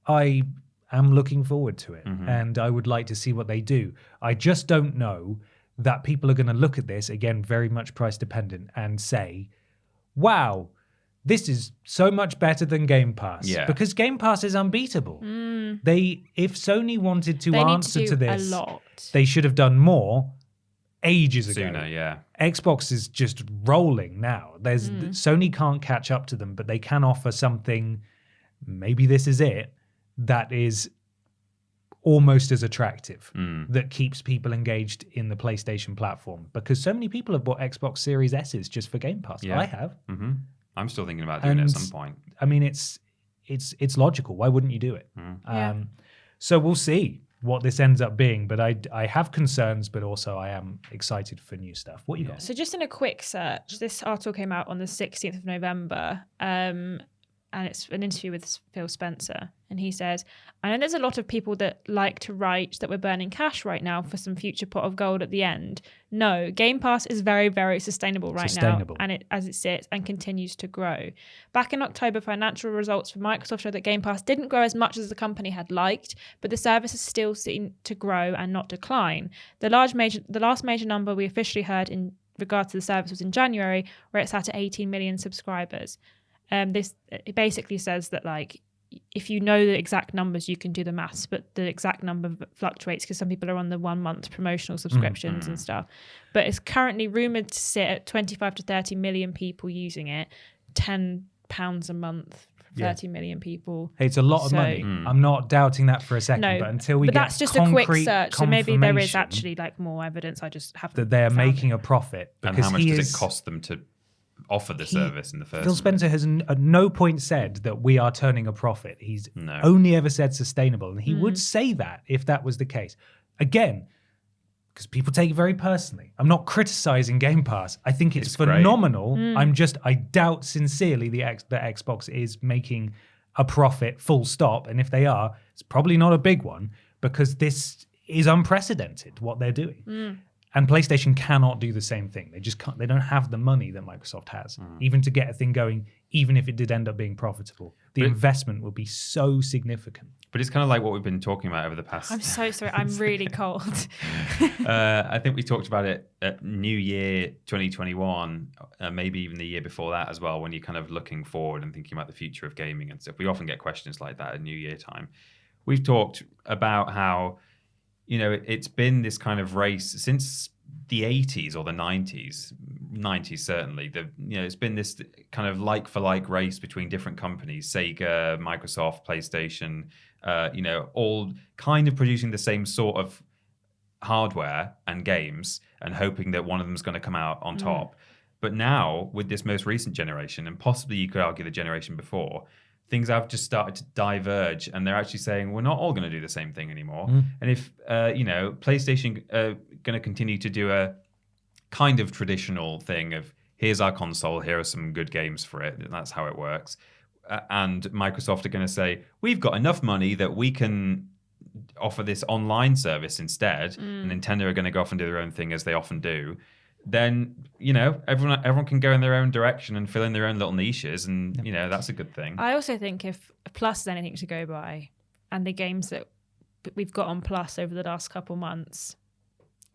I am looking forward to it, and I would like to see what they do. I just don't know that people are going to look at this, again, very much price dependent, and say, wow, this is so much better than Game Pass. Yeah. Because Game Pass is unbeatable. If Sony wanted to They need answer to to do this, a lot. they should have done more ages ago. Sooner, yeah. Xbox is just rolling now. Sony can't catch up to them, but they can offer something, maybe this is it, that is almost as attractive, that keeps people engaged in the PlayStation platform, because so many people have bought Xbox Series S's just for Game Pass. Yeah. I have. I'm still thinking about doing it at And- some point. I mean, it's logical. Why wouldn't you do it? Yeah. So we'll see what this ends up being, but I have concerns, but also I am excited for new stuff. What you got? So just in a quick search, this article came out on the 16th of November, and it's an interview with Phil Spencer. And he says, I know there's a lot of people that like to write that we're burning cash right now for some future pot of gold at the end. No, Game Pass is very, very sustainable right now, and as it sits and continues to grow. Back in October, financial results from Microsoft showed that Game Pass didn't grow as much as the company had liked, but the service is still seen to grow and not decline. The last major number we officially heard in regards to the service was in January, where it sat at 18 million subscribers. It basically says that, like, if you know the exact numbers, you can do the maths, but the exact number fluctuates because some people are on the 1 month promotional subscriptions and stuff. But it's currently rumored to sit at 25 to 30 million people using it, £10 a month for 30 million people. Hey, it's a lot of money. I'm not doubting that for a second, No, but until we but get that's just a quick concrete search. So maybe there is confirmation actually like more evidence. I just haven't that they are found making it. a profit. And Because how much he does is- it cost them to offer the service in the first Phil place? Spencer has at no point said that we are turning a profit. He's No. only ever said sustainable. And he would say that if that was the case. Again, because people take it very personally. I'm not criticizing Game Pass. I think it's great. phenomenal. I doubt sincerely that Xbox is making a profit, full stop. And if they are, it's probably not a big one, because this is unprecedented, what they're doing. And PlayStation cannot do the same thing. They just can't. They don't have the money that Microsoft has, even to get a thing going. Even if it did end up being profitable, the investment will be so significant. But it's kind of like what we've been talking about over the past. I'm so sorry. I'm really cold. I think we talked about it at New Year 2021, maybe even the year before that as well, when you're kind of looking forward and thinking about the future of gaming and stuff. We often get questions like that at New Year time. We've talked about how, it's been this kind of race since the 80s or the 90s certainly. It's been this kind of like for like race between different companies, Sega, Microsoft, PlayStation, all kind of producing the same sort of hardware and games and hoping that one of them is going to come out on top. But now with this most recent generation, and possibly you could argue the generation before, things have just started to diverge, and they're actually saying we're not all going to do the same thing anymore. And if PlayStation going to continue to do a kind of traditional thing of here's our console, here are some good games for it, and that's how it works. And Microsoft are going to say we've got enough money that we can offer this online service instead, and Nintendo are going to go off and do their own thing as they often do. Then everyone can go in their own direction and fill in their own little niches, and that's a good thing. I also think if Plus is anything to go by, and the games that we've got on Plus over the last couple months,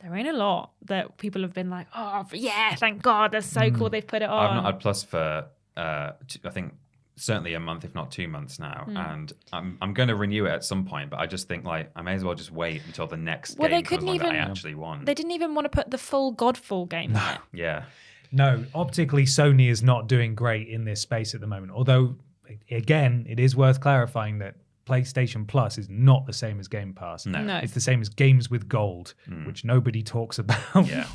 there ain't a lot that people have been like, oh yeah, thank God, that's so cool they've put it on. I've not had Plus for I think certainly a month, if not 2 months now, and I'm going to renew it at some point. But I just think I may as well just wait until the next game comes along that I actually want. They didn't even want to put the full Godfall game on it. Yeah. No, optically, Sony is not doing great in this space at the moment. Although, again, it is worth clarifying that PlayStation Plus is not the same as Game Pass. No. It's the same as Games with Gold, which nobody talks about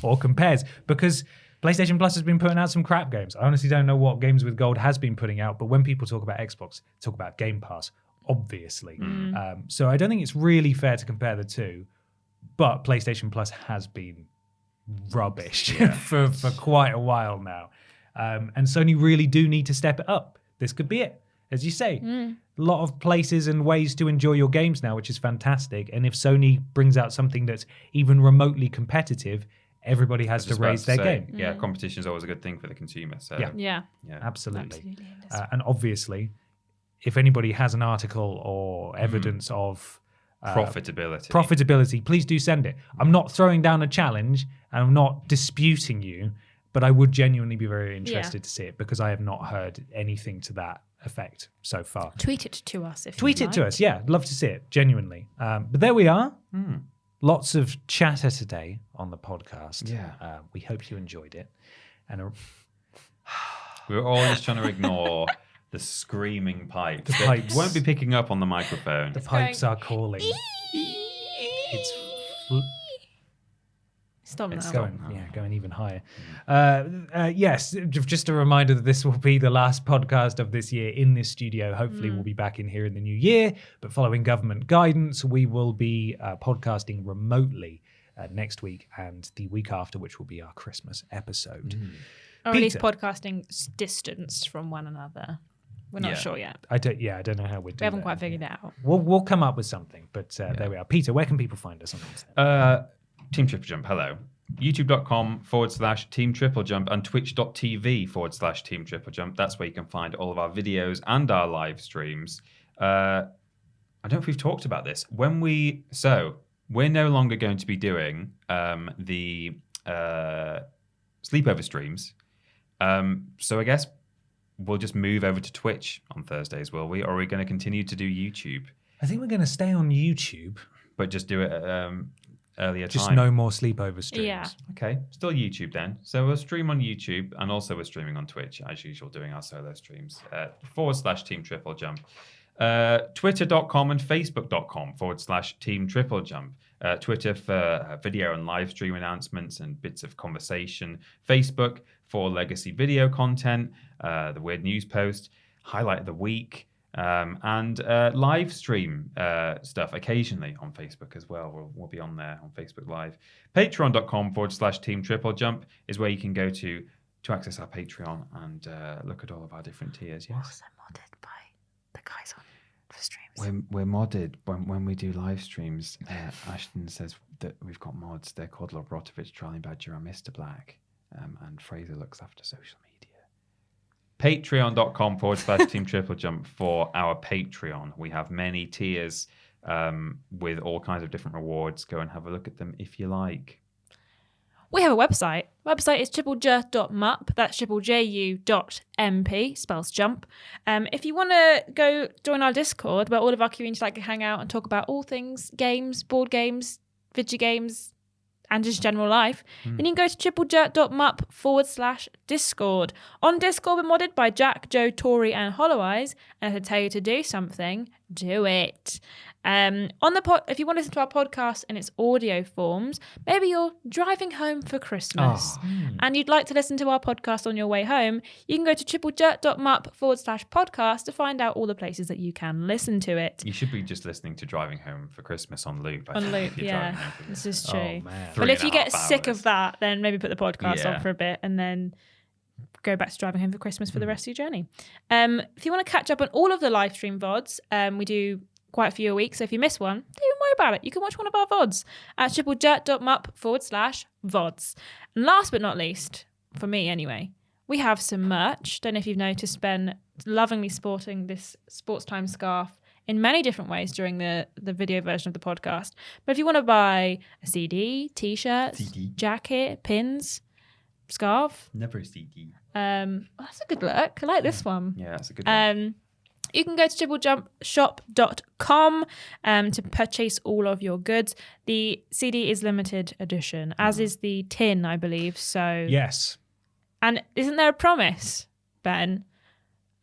or compares, because PlayStation Plus has been putting out some crap games. I honestly don't know what Games with Gold has been putting out, but when people talk about Xbox, talk about Game Pass, obviously. So I don't think it's really fair to compare the two, but PlayStation Plus has been rubbish for quite a while now. And Sony really do need to step it up. This could be it. As you say, a lot of places and ways to enjoy your games now, which is fantastic. And if Sony brings out something that's even remotely competitive, everybody has to raise their game. Yeah, competition is always a good thing for the consumer. So Yeah. Absolutely. And obviously, if anybody has an article or evidence of profitability, please do send it. I'm not throwing down a challenge and I'm not disputing you, but I would genuinely be very interested to see it, because I have not heard anything to that effect so far. Tweet it to us if Tweet you it like. to us. Yeah, I'd love to see it, genuinely. But there we are. Lots of chatter today on the podcast. Yeah. We hope you enjoyed it. And we were all just trying to ignore the screaming pipes. The pipes. Won't be picking up on the microphone. the pipes are calling. Stop It's now. going even higher. Yes, just a reminder that this will be the last podcast of this year in this studio. Hopefully we'll be back in here in the new year, but following government guidance, we will be podcasting remotely next week and the week after, which will be our Christmas episode. Or at least Peter. podcasting distanced from one another. We're not sure yet. I don't know how we're doing. We haven't quite figured it out. We'll come up with something, but there we are. Peter, where can people find us on Instagram? Team TripleJump, hello. YouTube.com/Team TripleJump and Twitch.tv/Team TripleJump. That's where you can find all of our videos and our live streams. I don't know if we've talked about this. We're no longer going to be doing the sleepover streams. So I guess we'll just move over to Twitch on Thursdays, will we? Or are we going to continue to do YouTube? I think we're going to stay on YouTube, but just do it at earlier just time. No more sleepover streams. Yeah. Okay, still YouTube then. So we'll stream on YouTube, and also we're streaming on Twitch as usual, doing our solo streams. /Team TripleJump. Twitter.com and Facebook.com/Team TripleJump. Twitter for video and live stream announcements and bits of conversation. Facebook for legacy video content, the weird news post, highlight of the week, and live stream stuff occasionally on Facebook as well. We'll be on there on Facebook Live. Patreon.com/Team TripleJump is where you can go to access our Patreon and look at all of our different tiers. Yes. Also modded by the guys on streams. We're modded when we do live streams. Ashton says that we've got mods. They're called Lobrotovich, Charlie Badger, and Mr. Black. And Fraser looks after social media. Patreon.com/Team TripleJump for our Patreon. We have many tiers with all kinds of different rewards. Go and have a look at them if you like. We have a website. Website is triplej.mup. That's triplejU.mp, spells jump. If you want to go join our Discord, where all of our community like to hang out and talk about all things games, board games, video games, and just general life, then you can go to triplej.mup/Discord. On Discord, we're modded by Jack, Joe, Tori, and Hollow Eyes. And if I tell you to do something, do it. If you want to listen to our podcast in its audio forms, maybe you're driving home for Christmas and you'd like to listen to our podcast on your way home, you can go to triplej.mup/podcast to find out all the places that you can listen to it. You should be just listening to Driving Home for Christmas on loop. On loop, yeah. This is true. Oh, man. But if you get sick of that, then maybe put the podcast on for a bit and then go back to Driving Home for Christmas for the rest of your journey. If you want to catch up on all of the live stream VODs, we do quite a few a week, so if you miss one, don't even worry about it. You can watch one of our VODs at triplej.mup/VODs. And last but not least, for me anyway, we have some merch. Don't know if you've noticed Ben lovingly sporting this Sports Time scarf in many different ways during the video version of the podcast. But if you want to buy a CD, t-shirt, jacket, pins, scarf. Never a CD. That's a good look. I like this one. Yeah, that's a good one. You can go to TripleJumpShop.com to purchase all of your goods. The CD is limited edition, as is the tin, I believe. So Yes. And isn't there a promise, Ben,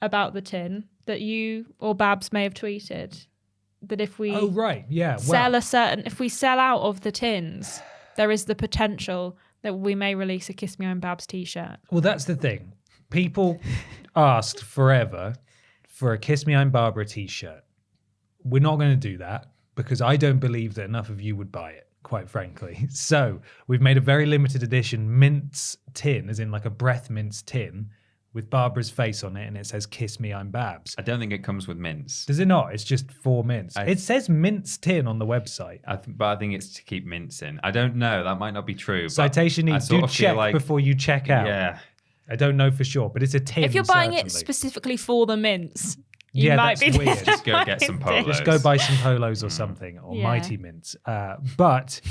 about the tin that you or Babs may have tweeted that if we if we sell out of the tins, there is the potential that we may release a Kiss Me I'm Babs t-shirt. Well, that's the thing. People asked forever for a Kiss Me I'm Barbara t-shirt. We're not going to do that because I don't believe that enough of you would buy it, quite frankly. So we've made a very limited edition mince tin, as in like a breath mince tin, with Barbara's face on it, and it says Kiss Me I'm Babs. I don't think it comes with mince. Does it not? It's just for mince. It says mince tin on the website. But I think it's to keep mince in. I don't know. That might not be true. Citation needs to check before you check out. Yeah. I don't know for sure, but it's a tin. If you're buying it specifically for the mints, you might be weird. Just go get some polos. Just go buy some polos or something, or Mighty Mints. But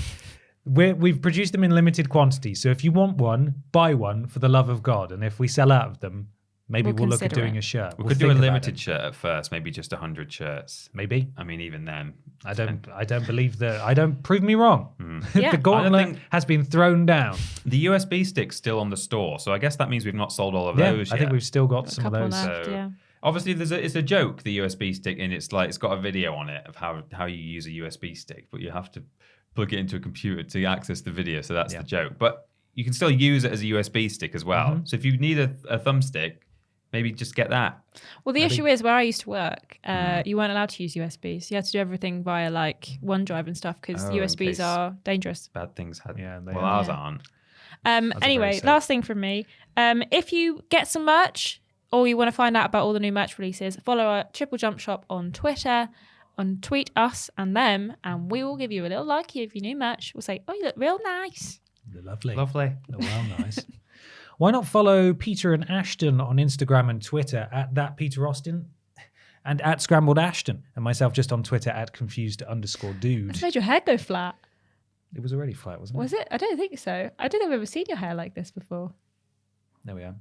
we've produced them in limited quantity. So if you want one, buy one for the love of God. And if we sell out of them, maybe we'll look at doing a shirt. We could do a limited shirt at first, maybe just 100 shirts. Maybe. I mean, even then. I don't believe that. Prove me wrong. The gauntlet has been thrown down. The USB stick's still on the store, so I guess that means we've not sold all of those yet. I think we've still got some of those. Left, yeah. Obviously, it's a joke, the USB stick, and it's got a video on it of how you use a USB stick, but you have to plug it into a computer to access the video, so that's the joke. But you can still use it as a USB stick as well. So if you need a thumbstick, maybe just get that. Well, the issue is where I used to work, you weren't allowed to use USBs. You had to do everything via like OneDrive and stuff because USBs are dangerous. Bad things happen. Yeah, ours aren't. Anyway, last thing from me. If you get some merch or you want to find out about all the new merch releases, follow our Triple Jump shop on Twitter, tweet us and them, and we will give you a little likey of your new merch. We'll say, oh, you look real nice. Lovely. Lovely. Well, nice. Why not follow Peter and Ashton on Instagram and Twitter at @PeterAustin and at Scrambled Ashton, and myself just on Twitter at @confused_dude. It's made your hair go flat. It was already flat, wasn't it? Was it? I don't think so. I don't think I've ever seen your hair like this before. There we are.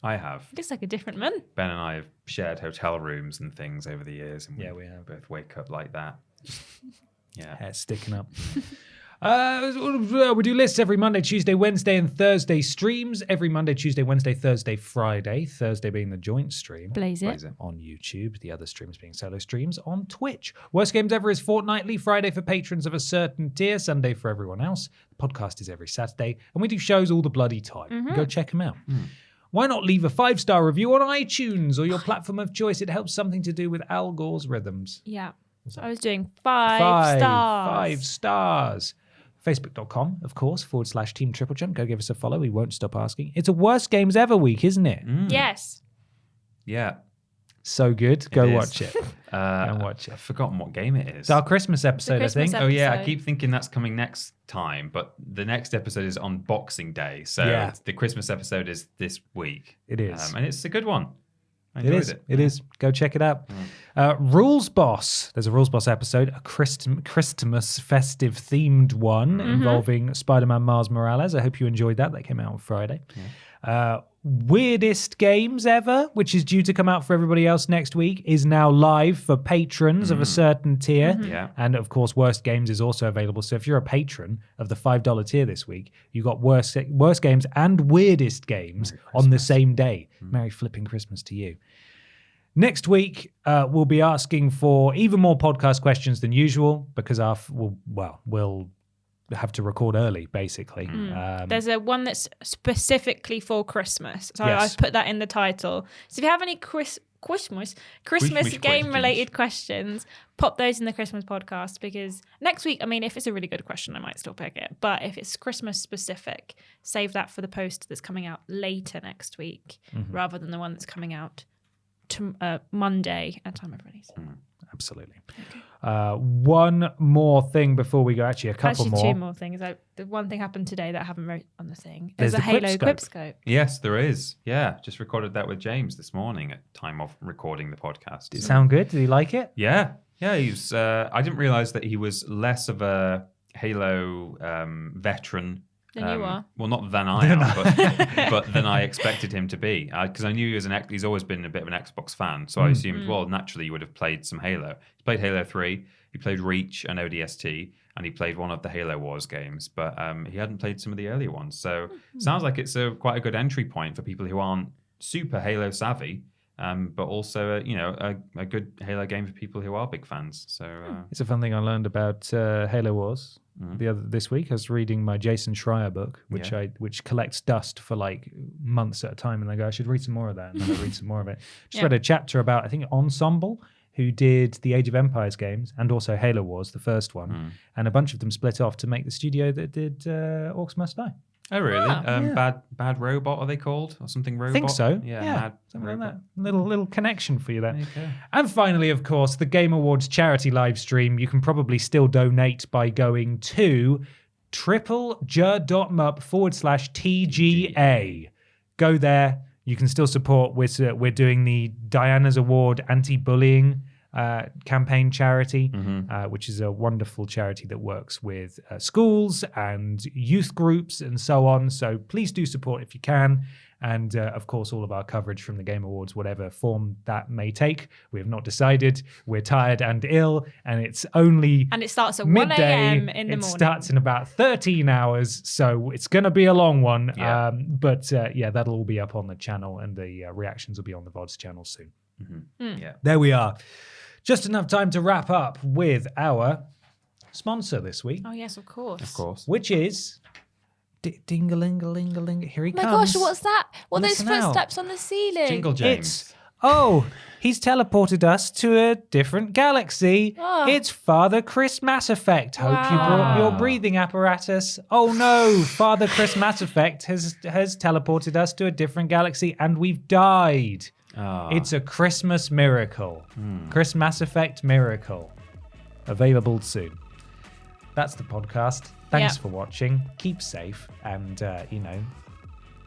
I have. It looks like a different man. Ben and I have shared hotel rooms and things over the years, and we have. both wake up like that. Yeah. Hair sticking up. We do lists every Monday, Tuesday, Wednesday, and Thursday streams. Every Monday, Tuesday, Wednesday, Thursday, Friday. Thursday being the joint stream. Blaze it. On YouTube. The other streams being solo streams on Twitch. Worst Games Ever is fortnightly. Friday for patrons of a certain tier. Sunday for everyone else. The podcast is every Saturday. And we do shows all the bloody time. Go check them out. Why not leave a 5-star review on iTunes or your platform of choice? It helps something to do with Al Gore's rhythms. Yeah. So I was doing 5 stars. 5 stars. Facebook.com, of course, /Team TripleJump. Go give us a follow. We won't stop asking. It's a Worst Games Ever week, isn't it? Yes. Yeah. So good. Go is. watch it. Go watch it. I've forgotten what game it is. It's our Christmas episode, Christmas I think. Oh yeah, I episode. keep thinking that's coming next time, but the next episode is on Boxing Day, so Yeah. the Christmas episode is this week. It is. And it's a good one. I It enjoyed is. it. It is. Go check it out. Rules Boss. There's a Rules Boss episode, a Christmas festive themed one involving Spider-Man Miles Morales. I hope you enjoyed that. That came out on Friday. Weirdest Games Ever, which is due to come out for everybody else next week, is now live for patrons of a certain tier. Yeah. And of course, Worst Games is also available. So if you're a patron of the $5 tier this week, you got Worst Games and Weirdest Games on the same day. Merry flipping Christmas to you. Next week, we'll be asking for even more podcast questions than usual because we'll have to record early, basically. There's a one that's specifically for Christmas. So Yes. I've put that in the title. So if you have any Christmas game related questions, pop those in the Christmas podcast, because next week, I mean, if it's a really good question, I might still pick it. But if it's Christmas specific, save that for the post that's coming out later next week rather than the one that's coming out to Monday at time of release. Absolutely. One more thing before we go. Actually, a couple more. Two more things. The one thing happened today that I haven't wrote on the thing. There's There's a the Halo Quipscope. Quipscope. Yes, there is. Yeah, just recorded that with James this morning at time of recording the podcast. Did it sound good? Did he like it? Yeah, he's. I didn't realize that he was less of a Halo veteran Than you are. Well, not than I am, but than I expected him to be. Because I knew he was he's always been a bit of an Xbox fan, so I assumed, well, naturally you would have played some Halo. He played Halo 3, he played Reach and ODST, and he played one of the Halo Wars games, but he hadn't played some of the earlier ones. So sounds like it's quite a good entry point for people who aren't super Halo savvy. But also, a good Halo game for people who are big fans. So It's a fun thing I learned about Halo Wars this week. I was reading my Jason Schreier book, which collects dust for like months at a time, and I go, I should read some more of that, and then I read some more of it. Just read a chapter about, I think, Ensemble, who did the Age of Empires games and also Halo Wars, the first one, and a bunch of them split off to make the studio that did Orcs Must Die. Oh, really? Yeah. Bad Robot, are they called? Or something Robot? I think so. Yeah, Yeah, Mad something like Robot. that. Little connection for you there. There you go. And finally, of course, the Game Awards charity live stream. You can probably still donate by going to TripleJump.mup/TGA. Go there. You can still support. We're doing the Diana's Award anti-bullying campaign charity, which is a wonderful charity that works with schools and youth groups and so on. So please do support if you can. And of course, all of our coverage from the Game Awards, whatever form that may take. We have not decided. We're tired and ill, and it's only And it starts at midday. 1 a.m. in the It morning. starts in about 13 hours, so it's going to be a long one. Yeah. But that'll all be up on the channel, and the reactions will be on the VODs channel soon. Yeah. There we are. Just enough time to wrap up with our sponsor this week, Oh, yes, of course. Of course. which is Ding-a-ling-a-ling-a-ling. Here he Oh my comes. gosh, what's that? What are those Listen out. footsteps on the ceiling? Jingle James. He's teleported us to a different galaxy. Oh. It's Father Chris Mass Effect. Hope you brought your breathing apparatus. Oh no, Father Chris Mass Effect has teleported us to a different galaxy and we've died. It's a Christmas miracle. Chris Mass Effect miracle. Available soon. That's the podcast. Thanks for watching. Keep safe and,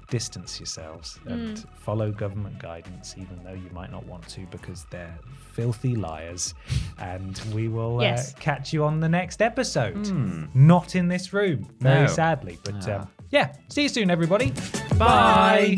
distance yourselves and follow government guidance, even though you might not want to because they're filthy liars. And we will catch you on the next episode. Not in this room, very No. sadly. But see you soon, everybody. Bye. Bye.